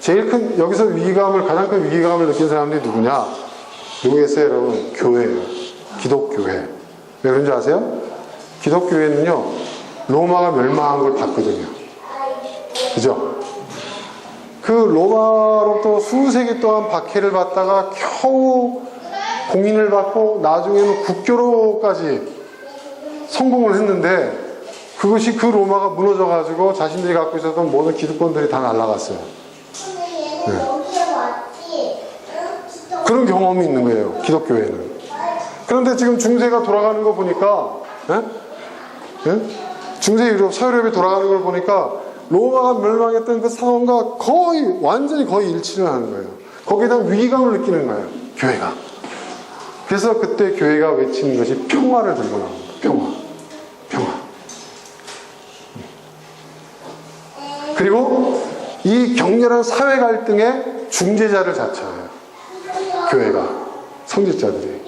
제일 큰, 여기서 가장 큰 위기감을 느낀 사람들이 누구냐? 누구겠어요, 여러분? 교회예요. 기독교회. 왜 그런지 아세요? 기독교회는요, 로마가 멸망한 걸 봤거든요. 그죠? 그 로마로부터 수세기 동안 박해를 받다가 겨우 공인을 받고 나중에는 국교로까지 성공을 했는데 그것이 그 로마가 무너져가지고 자신들이 갖고 있었던 모든 기득권들이 다 날아갔어요. 네. 그런 경험이 있는 거예요, 기독교회는. 그런데 지금 중세가 돌아가는 거 보니까, 중세 유럽, 서유럽이 돌아가는 걸 보니까 로마가 멸망했던 그 상황과 완전히 거의 일치를 하는 거예요. 거기에 대한 위기감을 느끼는 거예요, 교회가. 그래서 그때 교회가 외치는 것이 평화를 들고 나옵니다. 평화. 그리고 이 격렬한 사회 갈등의 중재자를 자처해요. 교회가, 성직자들이.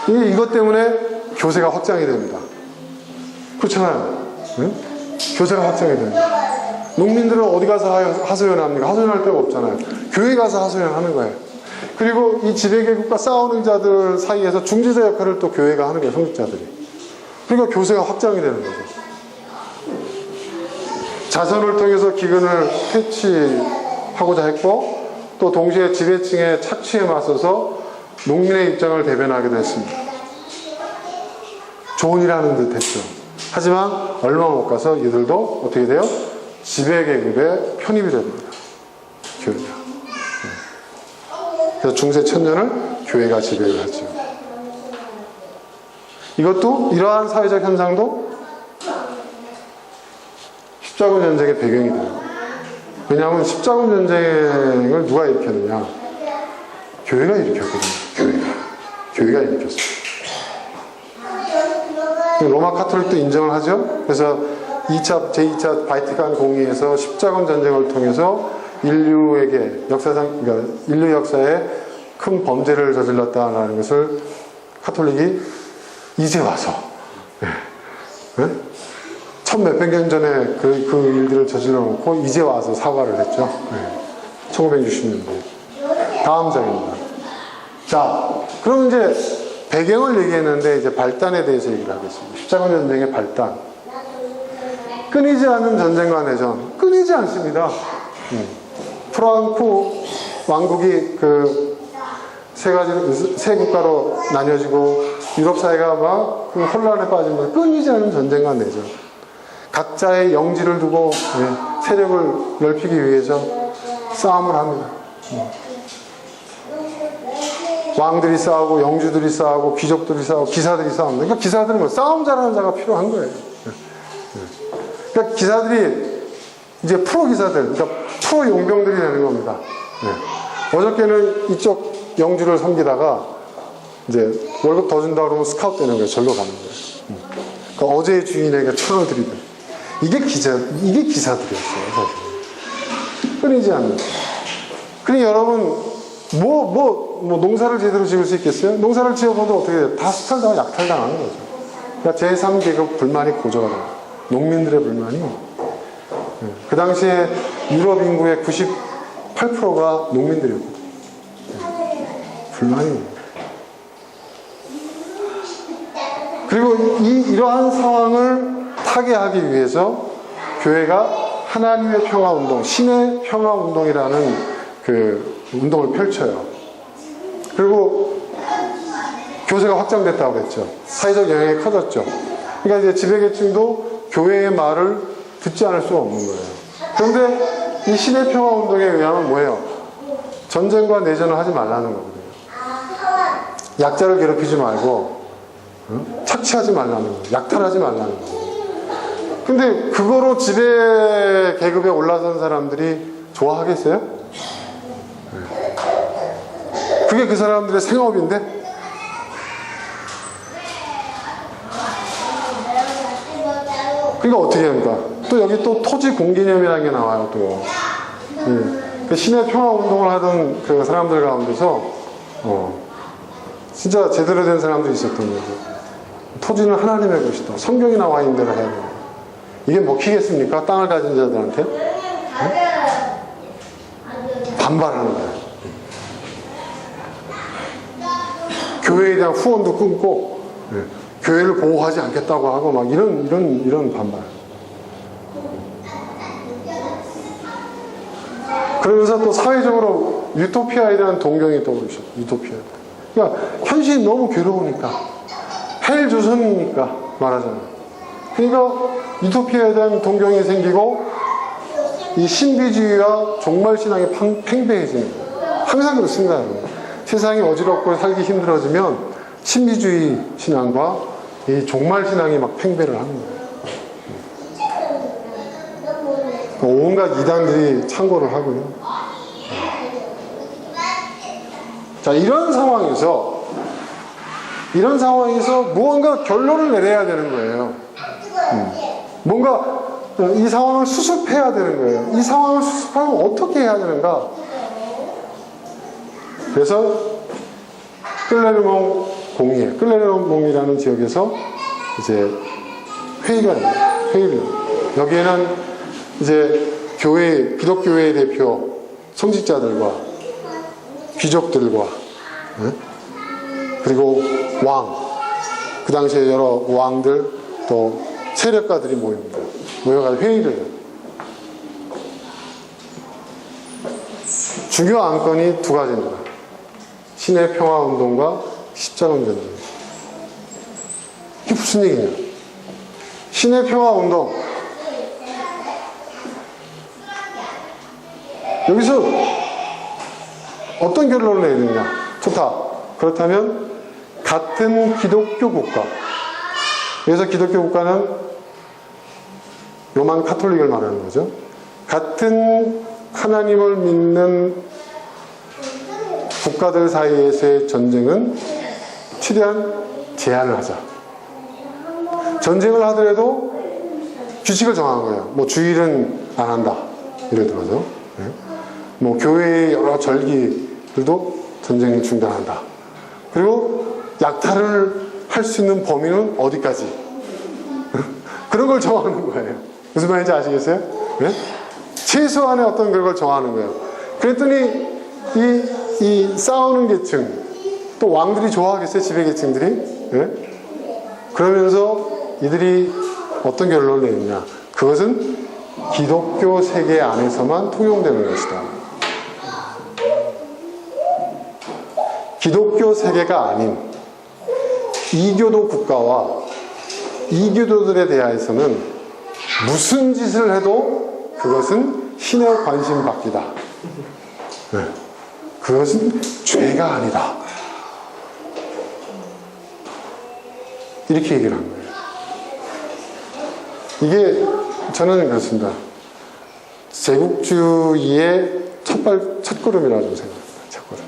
이것 때문에 교세가 확장이 됩니다. 그렇잖아요. 응? 교세가 확장이 됩니다. 농민들은 어디 가서 하소연합니까? 하소연할 데가 없잖아요. 교회 가서 하소연하는 거예요. 그리고 이 지배계급과 싸우는 자들 사이에서 중재자 역할을 또 교회가 하는 거예요, 성직자들이. 그러니까 교세가 확장이 되는 거죠. 자선을 통해서 기근을 퇴치하고자 했고, 또 동시에 지배층의 착취에 맞서서 농민의 입장을 대변하기도 했습니다. 좋은 일 하는 듯 했죠. 하지만 얼마 못 가서 이들도 어떻게 돼요? 지배계급에 편입이 됩니다. 교회가. 그래서 중세 천년을 교회가 지배를 하죠. 이것도 이러한 사회적 현상도 십자군 전쟁의 배경이 돼요. 왜냐하면 십자군 전쟁을 누가 일으켰느냐? 교회가 일으켰거든요. 교회가 일으켰어요. 로마 카톨릭도 인정을 하죠. 그래서 제2차 바티칸 공의에서 십자군 전쟁을 통해서 인류에게 그러니까 인류 역사에 큰 범죄를 저질렀다는 것을 카톨릭이 이제 와서 천 몇백 년 전에 그 일들을 저질러 놓고 이제 와서 사과를 했죠. 1960년대. 다음 장입니다. 자, 그럼 이제 배경을 얘기했는데 이제 발단에 대해서 얘기를 하겠습니다. 십자군 전쟁의 발단. 끊이지 않는 전쟁과 내전. 끊이지 않습니다. 프랑코 왕국이 그 세 국가로 나뉘어지고 유럽 사회가 막 그 혼란에 빠지면서 끊이지 않는 전쟁과 내전. 각자의 영지를 두고 세력을 넓히기 위해서 싸움을 합니다. 왕들이 싸우고 영주들이 싸우고 귀족들이 싸우고 기사들이 싸웁니다. 그러니까 기사들은 뭐 싸움 잘하는 자가 필요한 거예요. 그러니까 기사들이 이제 프로 기사들, 그러니까 프로 용병들이 되는 겁니다. 어저께는 이쪽 영주를 섬기다가 이제 월급 더 준다 그러면 스카우트 되는 거예요. 절로 가는 거예요. 그러니까 어제의 주인에게 천을 드리든. 이게 기사들이었어요, 사실. 끊이지 않는. 그러니 여러분, 농사를 제대로 지을 수 있겠어요? 농사를 지어봐도 어떻게 돼요? 다 수탈당하고 약탈당하는 거죠. 그러니까 제3계급 불만이 고조가 돼요. 농민들의 불만이. 그 당시에 유럽 인구의 98%가 농민들이었거든요. 불만이. 그리고 이러한 상황을 타개하기 위해서 교회가 하나님의 평화운동, 신의 평화운동이라는 그 운동을 펼쳐요. 그리고 교세가 확장됐다고 그랬죠. 사회적 영향이 커졌죠. 그러니까 이제 지배계층도 교회의 말을 듣지 않을 수가 없는 거예요. 그런데 이 신의 평화운동에 의하면 뭐예요? 전쟁과 내전을 하지 말라는 거거든요. 약자를 괴롭히지 말고 착취하지 말라는 거예요. 약탈하지 말라는 거예요. 근데 그거로 지배 계급에 올라선 사람들이 좋아하겠어요? 그게 그 사람들의 생업인데? 그러니까 어떻게 합니까? 또 여기 또 토지 공개념이라는 게 나와요, 또. 그 신의 평화 운동을 하던 그 사람들 가운데서, 진짜 제대로 된 사람들이 있었던 거죠. 토지는 하나님의 것이다. 성경이 나와 있는 대로 해야 됩니다. 이게 먹히겠습니까? 땅을 가진 자들한테? 반발하는 거예요. 교회에 대한 후원도 끊고, 교회를 보호하지 않겠다고 하고, 막 이런 반발. 그러면서 또 사회적으로 유토피아에 대한 동경이 떠오르죠. 유토피아. 그러니까 현실이 너무 괴로우니까, 헬 조선이니까 말하자면. 그러니까 유토피아에 대한 동경이 생기고 이 신비주의와 종말신앙이 팽배해지는 거예요. 항상 그렇습니다. 세상이 어지럽고 살기 힘들어지면 신비주의 신앙과 이 종말신앙이 막 팽배를 하는 거예요. 온갖 이단들이 창궐을 하고요. 자, 이런 상황에서 무언가 결론을 내려야 되는 거예요. 뭔가 이 상황을 수습해야 되는 거예요. 이 상황을 수습하면 어떻게 해야 되는가? 그래서 끌레르몽이라는 지역에서 이제 회의를 여기에는 이제 기독교회의 대표 성직자들과 귀족들과 그리고 그 당시에 여러 왕들 또 세력가들이 모여가지고 회의를 해요. 주요 안건이 두 가지입니다. 신의 평화운동과 십자군전입니다. 이게 무슨 얘기냐? 신의 평화운동. 여기서 어떤 결론을 내리느냐? 좋다. 그렇다면 같은 기독교 국가. 그래서 기독교 국가는 로만 카톨릭을 말하는 거죠. 같은 하나님을 믿는 국가들 사이에서의 전쟁은 최대한 제한을 하자. 전쟁을 하더라도 규칙을 정한 거예요. 뭐 주일은 안 한다. 예를 들어서. 뭐 교회의 여러 절기들도 전쟁을 중단한다. 그리고 약탈을 할 수 있는 범위는 어디까지? 그런 걸 정하는 거예요. 무슨 말인지 아시겠어요? 네? 최소한의 어떤 그걸 정하는 거예요. 그랬더니 이 싸우는 계층, 또 왕들이 좋아하겠어요? 지배계층들이? 네? 그러면서 이들이 어떤 결론을 내느냐? 그것은 기독교 세계 안에서만 통용되는 것이다. 기독교 세계가 아닌 이교도 국가와 이교도들에 대해서는 무슨 짓을 해도 그것은 신의 관심 받기다. 네. 그것은 죄가 아니다. 이렇게 얘기를 한 거예요. 이게 저는 그렇습니다. 제국주의의 첫걸음이라고 생각합니다. 첫걸음.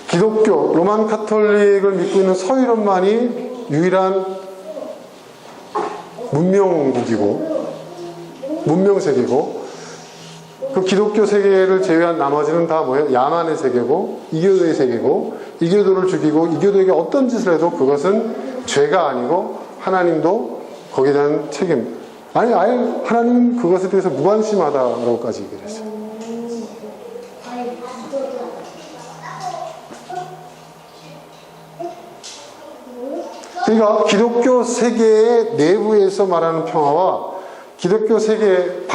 기독교, 로만 카톨릭을 믿고 있는 서유럽만이 유일한 문명국이고 문명세계고, 그 기독교 세계를 제외한 나머지는 다 뭐예요? 야만의 세계고 이교도의 세계고, 이교도를 죽이고 이교도에게 어떤 짓을 해도 그것은 죄가 아니고 하나님도 거기에 대한 책임, 아니 아예 하나님 그것에 대해서 무관심하다라고까지 얘기를 했어요. 그러니까 기독교 세계의 내부에서 말하는 평화와 기독교 세계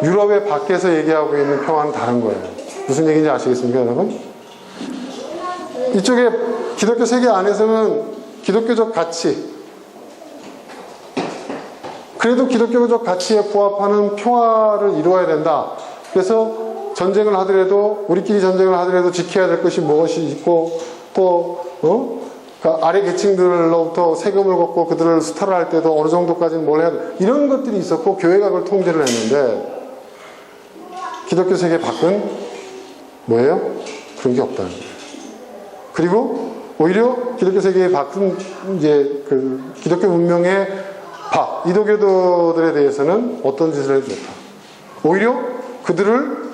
유럽의 밖에서 얘기하고 있는 평화는 다른 거예요. 무슨 얘기인지 아시겠습니까, 여러분? 이쪽에 기독교 세계 안에서는 기독교적 가치, 그래도 기독교적 가치에 부합하는 평화를 이루어야 된다. 그래서 전쟁을 하더라도, 우리끼리 전쟁을 하더라도 지켜야 될 것이 무엇이 있고, 또 그러니까 아래 계층들로부터 세금을 걷고 그들을 수탈을 할 때도 어느 정도까지는 뭘 해야 돼, 이런 것들이 있었고 교회가 그걸 통제를 했는데, 기독교 세계 밖은 뭐예요? 그런 게 없다는 거예요. 그리고 오히려 기독교 세계의 밖은 이제 그 기독교 문명의 밖, 이도교도들에 대해서는 어떤 짓을 해도 좋다. 오히려 그들을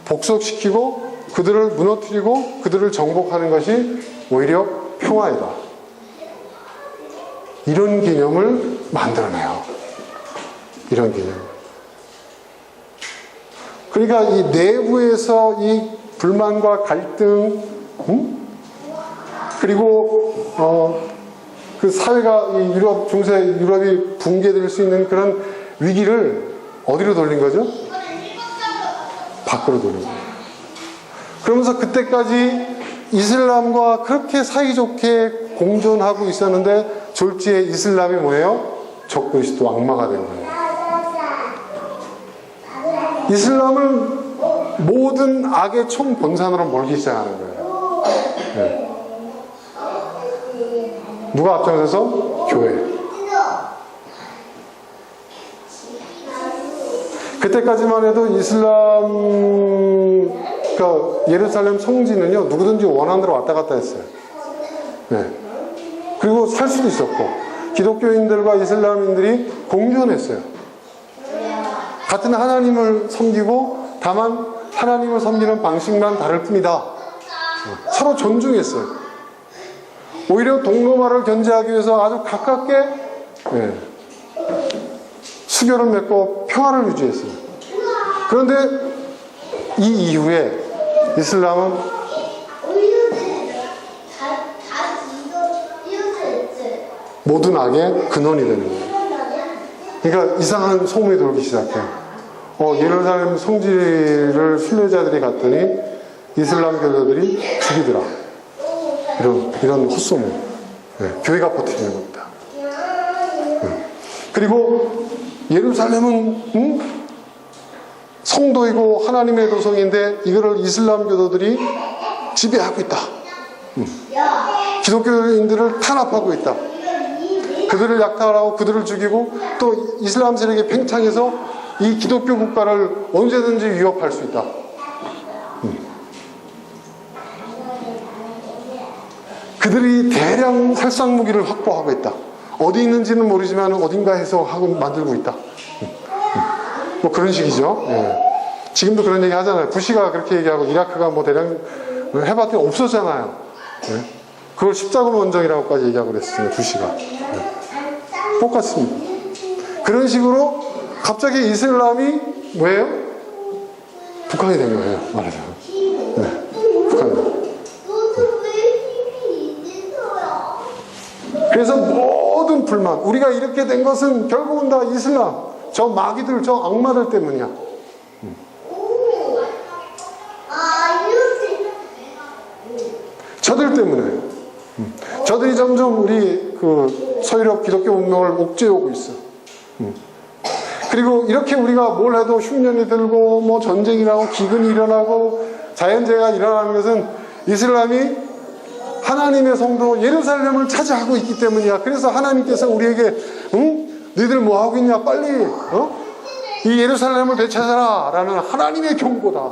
복속시키고 그들을 무너뜨리고 그들을 정복하는 것이 오히려 평화이다. 이런 개념을 만들어내요. 이런 개념. 그러니까 이 내부에서 이 불만과 갈등, 그리고 그 사회가 이 유럽, 중세 유럽이 붕괴될 수 있는 그런 위기를 어디로 돌린 거죠? 밖으로 돌린 거예요. 그러면서 그때까지 이슬람과 그렇게 사이좋게 공존하고 있었는데 졸지에 이슬람이 뭐예요? 적그리스도, 악마가 된 거예요. 이슬람을 모든 악의 총본산으로 몰기 시작하는 거예요. 네. 누가 앞장서서? 교회. 그때까지만 해도 이슬람, 그러니까 예루살렘 성지는요, 누구든지 원하는 대로 왔다 갔다 했어요. 네. 그리고 살 수도 있었고, 기독교인들과 이슬람인들이 공존했어요. 같은 하나님을 섬기고, 다만 하나님을 섬기는 방식만 다를 뿐이다. 서로 존중했어요. 오히려 동로마를 견제하기 위해서 아주 가깝게 수교를 맺고 평화를 유지했어요. 그런데 이 이후에 이슬람은 모든 악의 근원이 되는 거예요. 그러니까 이상한 소문이 돌기 시작해요. 예루살렘 성지를 순례자들이 갔더니 이슬람 교도들이 죽이더라. 이런 헛소문. 교회가 퍼뜨리는 겁니다. 그리고 예루살렘은 성도이고 하나님의 도성인데 이거를 이슬람 교도들이 지배하고 있다. 기독교인들을 탄압하고 있다. 그들을 약탈하고 그들을 죽이고 또 이슬람 세력이 팽창해서 이 기독교 국가를 언제든지 위협할 수 있다. 그들이 대량 살상 무기를 확보하고 있다. 어디 있는지는 모르지만 어딘가에서 하고 만들고 있다. 뭐 그런 식이죠. 예. 지금도 그런 얘기 하잖아요. 부시가 그렇게 얘기하고 이라크가 뭐 대량 해봤더니 없었잖아요. 예. 그걸 십자군 원정이라고까지 얘기하고 그랬어요. 부시가. 예. 똑같습니다. 그런 식으로 갑자기 이슬람이 뭐예요? 북한이 된 거예요. 말하자면. 네. 북한. 그래서 모든 불만, 우리가 이렇게 된 것은 결국은 다 이슬람, 저 마귀들, 저 악마들 때문이야. 저들 때문에. 저들이 점점 우리 그 서유럽 기독교 운명을 옥죄오고 있어. 그리고 이렇게 우리가 뭘 해도 흉년이 들고 뭐 전쟁이라고 기근이 일어나고 자연재해가 일어나는 것은 이슬람이 하나님의 성도 예루살렘을 차지하고 있기 때문이야. 그래서 하나님께서 우리에게 너희들 뭐 하고 있냐, 빨리 이 예루살렘을 되찾아라 라는 하나님의 경고다.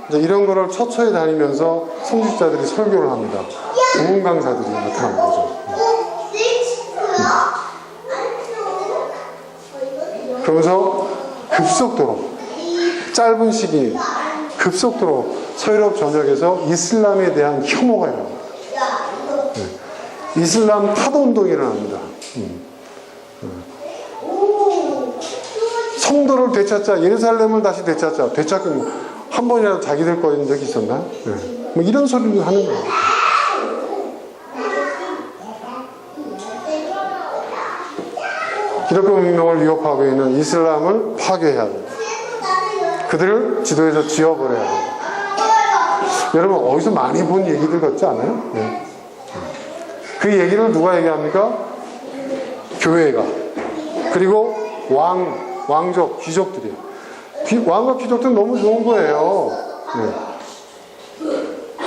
이제 이런 거를 처처에 다니면서 성직자들이 설교를 합니다. 좋은 강사들이 나타나는 거죠. 그러면서 급속도로 짧은 시기 급속도로 서유럽 전역에서 이슬람에 대한 혐오가 일어납니다. 이슬람 타도운동이 일어납니다. 성도를 되찾자, 예루살렘을 다시 되찾자. 되찾고 한 번이라도 자기들 거인 적이 있었나? 뭐 이런 소리를 하는 거예요. 기독교 문명을 위협하고 있는 이슬람을 파괴해야 합니다. 그들을 지도에서 지워버려야 합니다. 여러분 어디서 많이 본 얘기들 같지 않아요? 네. 그 얘기를 누가 얘기합니까? 교회가. 그리고 왕족, 귀족들이요. 왕과 귀족들은 너무 좋은 거예요. 네.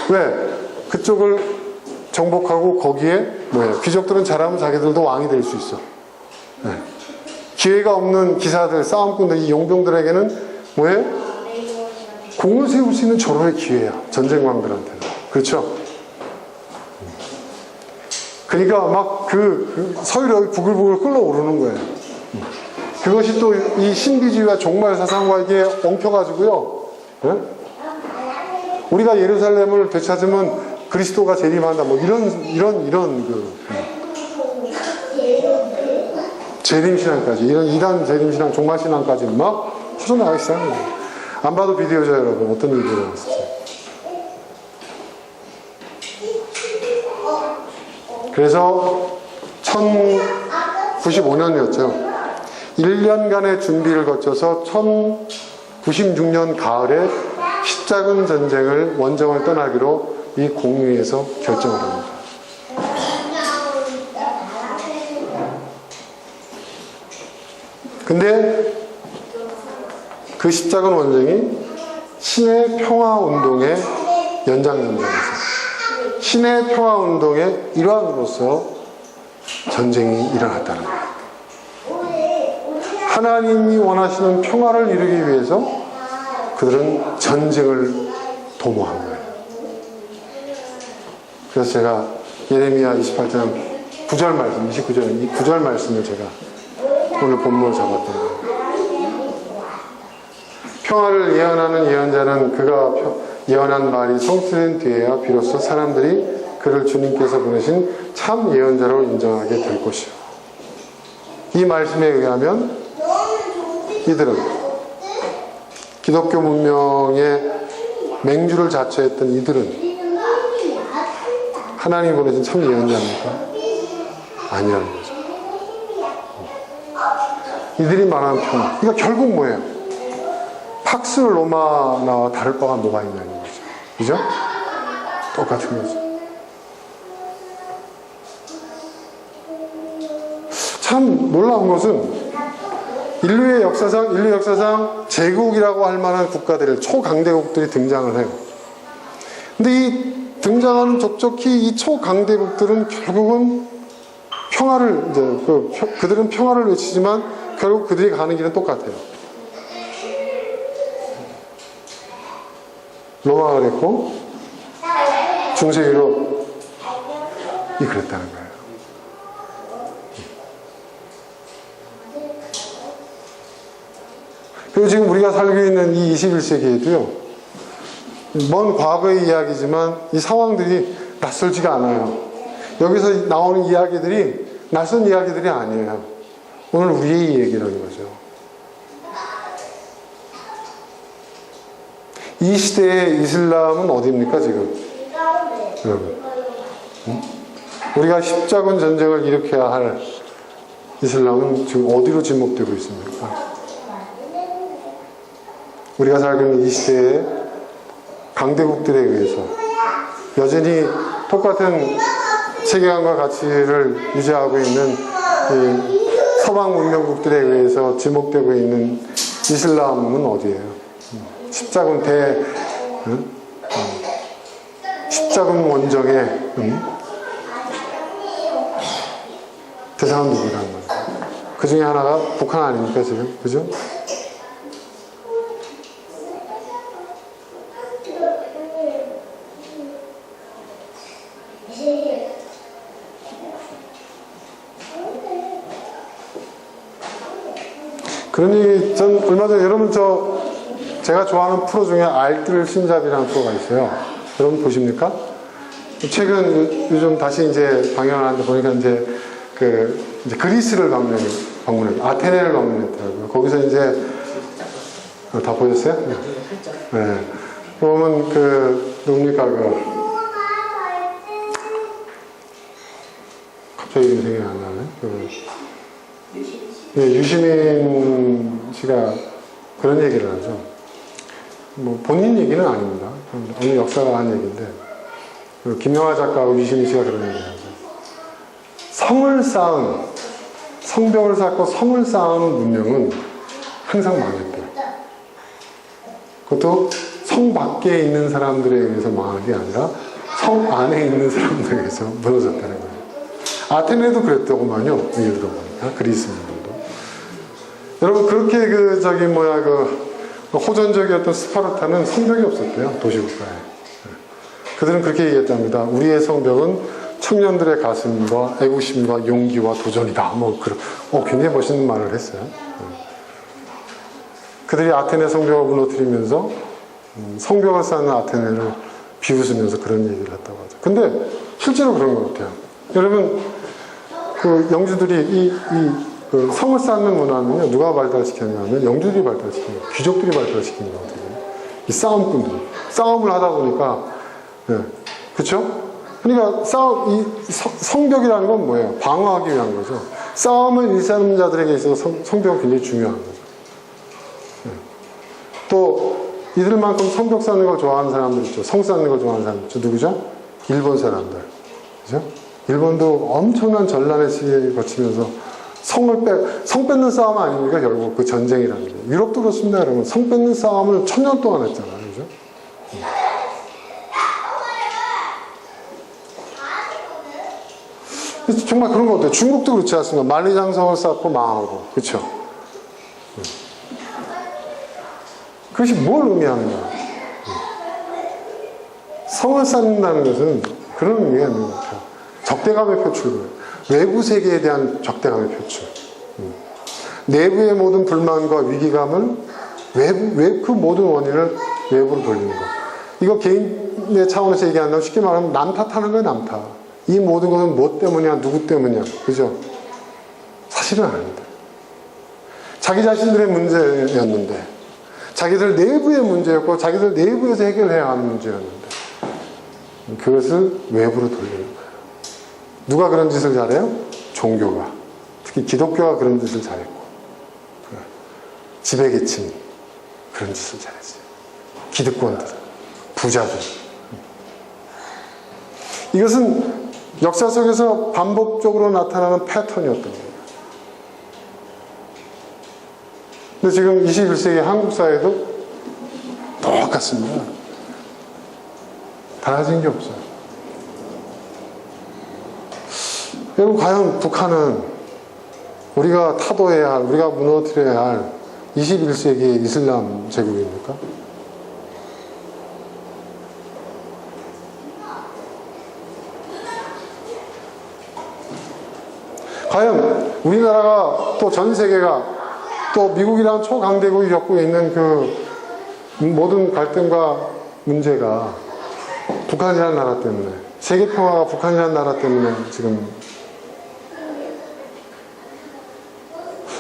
왜? 그쪽을 정복하고 거기에 귀족들은 잘하면 자기들도 왕이 될 수 있어. 네. 기회가 없는 기사들, 싸움꾼들, 이 용병들에게는 공을 세울 수 있는 절호의 기회야. 전쟁왕들한테는. 그렇죠? 그러니까 막 서유럽이 부글부글 끓어오르는 거예요. 그것이 또 이 신비주의와 종말 사상과 이게 엉켜가지고요. 네? 우리가 예루살렘을 되찾으면 그리스도가 재림한다. 뭐 이런 재림신앙까지, 이런 이단 재림신앙, 종말신앙까지 막 퍼져나가기 시작합니다. 안 봐도 비디오죠, 여러분. 어떤 일이 일어났을지. 그래서 1095년이었죠. 1년간의 준비를 거쳐서 1096년 가을에 십자군 전쟁을 원정을 떠나기로 이 공의회에서 결정을 합니다. 근데 그 십자군 원정이 신의 평화운동의 연장선상에서 신의 평화운동의 일환으로서 전쟁이 일어났다는 거예요. 하나님이 원하시는 평화를 이루기 위해서 그들은 전쟁을 도모한 거예요. 그래서 제가 예레미야 28장 9절 말씀, 29절, 이 9절 말씀을 제가 오늘 본문을 잡았던 거예요. 평화를 예언하는 예언자는 그가 예언한 말이 성취된 뒤에야 비로소 사람들이 그를 주님께서 보내신 참 예언자로 인정하게 될 것이요. 이 말씀에 의하면 이들은 기독교 문명의 맹주를 자처했던 이들은 하나님이 보내신 참 예언자입니까? 아니라는 거죠. 이들이 말하는 평화. 그러니까 결국 뭐예요? 팍스 로마나와 다를 바가 뭐가 있냐는 거죠. 그죠? 똑같은 거죠. 참 놀라운 것은 인류 역사상 제국이라고 할 만한 국가들을 초강대국들이 등장을 해요. 근데 이 등장하는 족족히 이 초강대국들은 결국은 평화를 그들은 평화를 외치지만 결국 그들이 가는 길은 똑같아요. 로마가 그랬고 중세 유럽이 그랬다는 거예요. 그리고 지금 우리가 살고 있는 이 21세기에도요, 먼 과거의 이야기지만 이 상황들이 낯설지가 않아요. 여기서 나오는 이야기들이 낯선 이야기들이 아니에요. 오늘 우리의 얘기라는 거죠. 이 시대의 이슬람은 어디입니까, 지금? 여러분. 우리가 십자군 전쟁을 일으켜야 할 이슬람은 지금 어디로 지목되고 있습니까? 우리가 살고 있는 이 시대의 강대국들에 의해서 여전히 똑같은 세계관과 가치를 유지하고 있는 이 서방 문명국들에 의해서 지목되고 있는 이슬람은 어디예요? 십자군 십자군 원정의 대상은 누구라는 거죠? 그 중에 하나가 북한 아닙니까, 지금? 그죠? 그런 얘기, 전 얼마 전에, 여러분 제가 좋아하는 프로 중에 알뜰 신잡이라는 프로가 있어요. 여러분 보십니까? 최근 요즘 다시 이제 방영을 하는데 보니까 이제 그리스를 방문했고, 아테네를 방문했더라고요. 거기서 이제, 다 보셨어요? 네. 그러면 누굽니까, 갑자기 이름이 생각이 안 나네. 유시민 씨가 그런 얘기를 하죠. 뭐 본인 얘기는 아닙니다. 어느 역사가 한 얘기인데, 김영하 작가하고 유시민 씨가 그런 얘기를 하죠. 성벽을 쌓고 성을 쌓은 문명은 항상 망했대요. 그것도 성 밖에 있는 사람들에 의해서 망한 게 아니라 성 안에 있는 사람들에 의해서 무너졌다는 거예요. 아테네도 그랬더구만요. 얘기 들어보니까. 그리스 문명도. 여러분, 그렇게 호전적이었던 스파르타는 성벽이 없었대요. 도시국가에. 그들은 그렇게 얘기했답니다. 우리의 성벽은 청년들의 가슴과 애국심과 용기와 도전이다. 굉장히 멋있는 말을 했어요. 그들이 아테네 성벽을 무너뜨리면서 성벽을 쌓는 아테네를 비웃으면서 그런 얘기를 했다고 하죠. 근데 실제로 그런 것 같아요. 여러분, 영주들이 성을 쌓는 문화는요, 누가 발달시켰냐면 영주들이 발달시킨 거예요. 귀족들이 발달시킨 거거든요. 이 싸움꾼들. 싸움을 하다 보니까, 그쵸? 그러니까 성벽이라는 건 뭐예요? 방어하기 위한 거죠. 싸움을 일삼는 자들에게 있어서 성벽은 굉장히 중요한 거죠. 또 이들만큼 성벽 쌓는 걸 좋아하는 사람들 있죠. 성 쌓는 걸 좋아하는 사람들 있죠. 누구죠? 일본 사람들. 그죠? 일본도 엄청난 전란의 시기를 거치면서 성 뺏는 싸움 아닙니까? 결국 그 전쟁이라는 게. 유럽도 그렇습니다, 여러분. 성 뺏는 싸움을 1000년 동안 했잖아요. 그죠? 정말 그런 거 같아요. 중국도 그렇지 않습니까? 만리장성을 쌓고 망하고. 그렇죠? 그것이 뭘 의미하는가? 성을 쌓는다는 것은 그런 의미가 있는 것 같아요. 적대감의 표출이에요. 외부 세계에 대한 적대감의 표출. 내부의 모든 불만과 위기감을 그 모든 원인을 외부로 돌리는 것. 이거 개인의 차원에서 얘기한다면 쉽게 말하면 남 탓하는 거예요, 남 탓. 이 모든 것은 뭐 때문이야, 누구 때문이야. 그죠? 사실은 아닙니다. 자기 자신들의 문제였는데, 자기들 내부의 문제였고, 자기들 내부에서 해결해야 하는 문제였는데, 그것을 외부로 돌리는 거예요. 누가 그런 짓을 잘해요? 종교가. 특히 기독교가 그런 짓을 잘했고, 지배계층이 그런 짓을 잘했어요. 기득권들, 부자들. 이것은 역사 속에서 반복적으로 나타나는 패턴이었던 거예요. 근데 지금 21세기 한국 사회도 똑같습니다. 달라진 게 없어요. 여러분, 과연 북한은 우리가 타도해야 할, 우리가 무너뜨려야 할 21세기의 이슬람 제국입니까? 과연 우리나라가 또 전 세계가 또 미국이라는 초강대국이 겪고 있는 그 모든 갈등과 문제가 북한이라는 나라 때문에, 세계평화가 북한이라는 나라 때문에 지금,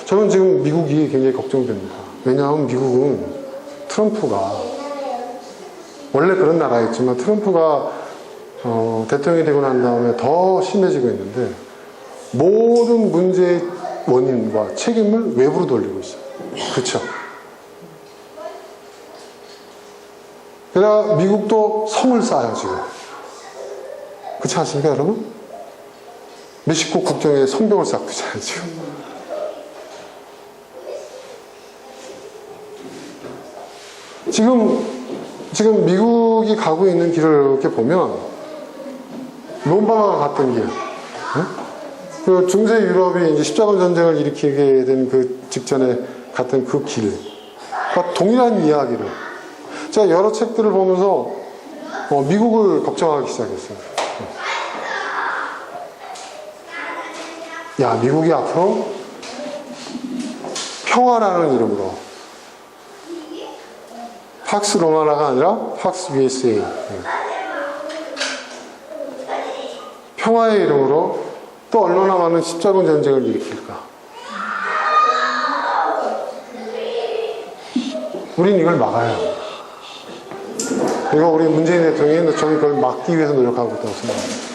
저는 지금 미국이 굉장히 걱정됩니다. 왜냐하면 미국은 트럼프가, 원래 그런 나라였지만 트럼프가 대통령이 되고 난 다음에 더 심해지고 있는데, 모든 문제의 원인과 책임을 외부로 돌리고 있어요. 그렇죠? 그러나 미국도 성을 쌓아요, 지금. 그렇지 않습니까, 여러분? 멕시코 국경에 성벽을 쌓고 있잖아요, 지금 미국이 가고 있는 길을 이렇게 보면, 롬바가 갔던 길, 그 중세 유럽이 이제 십자군 전쟁을 일으키게 된 그 직전에 갔던 그 길, 그러니까 동일한 이야기를. 제가 여러 책들을 보면서 미국을 걱정하기 시작했어요. 야, 미국이 앞으로 평화라는 이름으로, 팍스 로마나가 아니라 팍스 USA, 평화의 이름으로 또 얼마나 많은 십자군 전쟁을 일으킬까. 우린 이걸 막아야 합니다. 그리고 우리 문재인 대통령이 저는 그걸 막기 위해서 노력하고 있다고 생각합니다.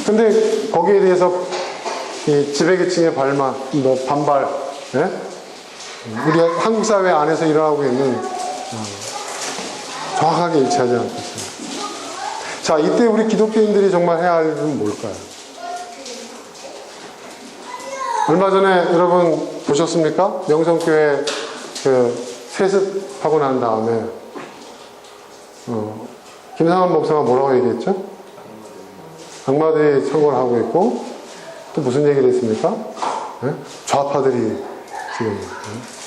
근데 거기에 대해서 이 지배계층의 반발, 예? 우리 한국 사회 안에서 일어나고 있는 정확하게 일치하지 않고 있습니다. 자, 이때 우리 기독교인들이 정말 해야 할 일은 뭘까요? 얼마 전에 여러분 보셨습니까? 명성교회 그 세습하고 난 다음에 김상환 목사가 뭐라고 얘기했죠? 악마들이 청구를 하고 있고, 또 무슨 얘기를 했습니까? 네? 좌파들이 지금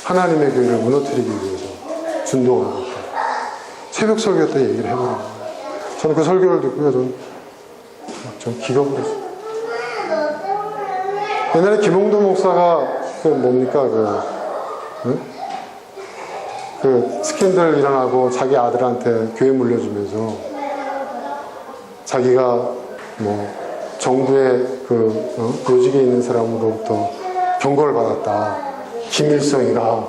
하나님의 교회를 무너뜨리기 위해서 준동하고 있다. 새벽 설교 때 얘기를 해보는 거예요. 저는 그 설교를 듣고요, 좀 기가 막혔어요. 옛날에 김홍도 목사가 그 스캔들 일어나고 자기 아들한테 교회 물려주면서 자기가 정부의 요직에 있는 사람으로부터 경고를 받았다. 김일성이가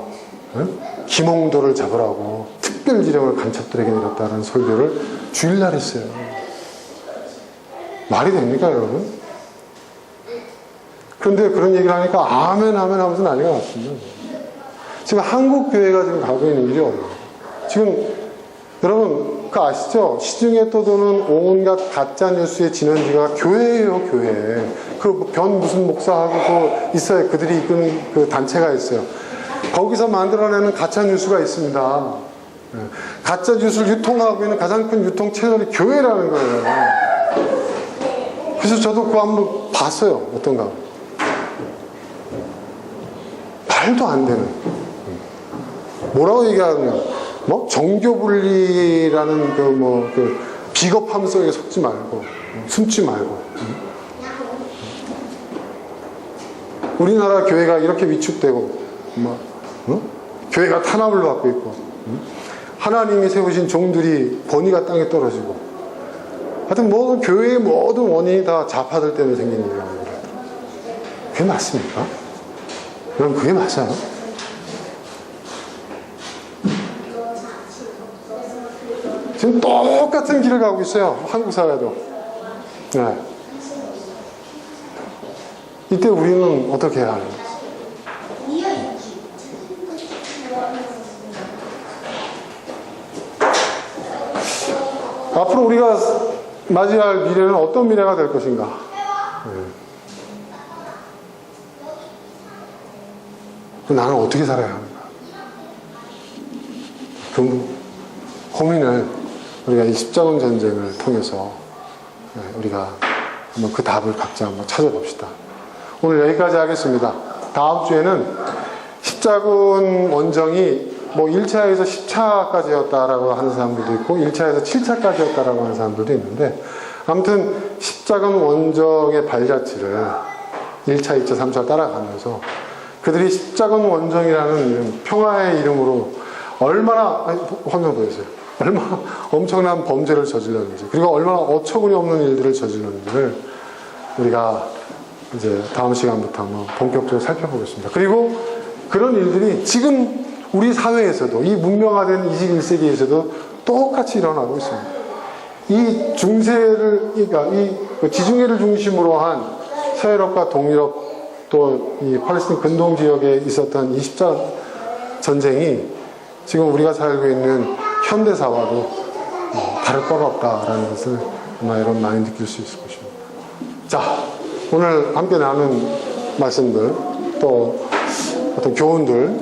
김홍도를 잡으라고 특별 지령을 간첩들에게 내렸다는 설교를 주일날 했어요. 말이 됩니까, 여러분? 그런데 그런 얘기를 하니까 아멘 하면서 난리가 났습니다. 지금 한국 교회가 지금 가고 있는 일이 없어요. 지금 여러분 그거 아시죠? 시중에 떠도는 온갖 가짜 뉴스의 진원지가 교회예요, 교회. 그 변 무슨 목사하고 있어요. 그들이 이끄는 그 단체가 있어요. 거기서 만들어내는 가짜 뉴스가 있습니다. 가짜 뉴스를 유통하고 있는 가장 큰 유통 채널이 교회라는 거예요. 그래서 저도 그거 한번 봤어요. 어떤가. 말도 안 되는. 뭐라고 얘기하느냐. 정교분리라는 그 비겁함 속에 속지 말고, 숨지 말고. 우리나라 교회가 이렇게 위축되고, 교회가 탄압을 받고 있고, 하나님이 세우신 종들이 권위가 땅에 떨어지고, 하여튼 교회의 모든 원인이 다 좌파들 때문에 생긴 일이라고 그러더라고요. 그게 맞습니까? 여러분, 그게 맞아요? 지금 똑같은 길을 가고 있어요. 한국 사회도. 네. 이때 우리는 어떻게 해야 하나요? 앞으로 우리가 맞이할 미래는 어떤 미래가 될 것인가? 나는 어떻게 살아야 하는가? 그 고민을 우리가 이 십자군 전쟁을 통해서 우리가 한번 그 답을 각자 한번 찾아봅시다. 오늘 여기까지 하겠습니다. 다음 주에는 십자군 원정이 1차에서 10차까지였다라고 하는 사람들도 있고 1차에서 7차까지였다라고 하는 사람들도 있는데, 아무튼 십자군 원정의 발자취를 1차, 2차, 3차 따라가면서 그들이 십자군 원정이라는 이름, 평화의 이름으로 얼마나, 화면 보여주세요. 얼마나 엄청난 범죄를 저질렀는지, 그리고 얼마나 어처구니 없는 일들을 저질렀는지를 우리가 이제 다음 시간부터 한번 본격적으로 살펴보겠습니다. 그리고 그런 일들이 지금 우리 사회에서도, 이 문명화된 21세기에서도 똑같이 일어나고 있습니다. 이 중세를, 그러니까 이 지중해를 중심으로 한 서유럽과 동유럽, 또 이 팔레스틴 근동 지역에 있었던 이 십자 전쟁이 지금 우리가 살고 있는 현대사와도 다를 바가 없다라는 것을 아마 여러분 많이 느낄 수 있을 것입니다. 자, 오늘 함께 나눈 말씀들, 또 어떤 교훈들,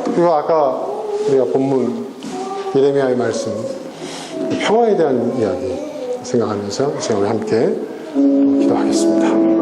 그리고 아까 우리가 본문 예레미야의 말씀, 평화에 대한 이야기 생각하면서 제가 우리 함께 기도하겠습니다.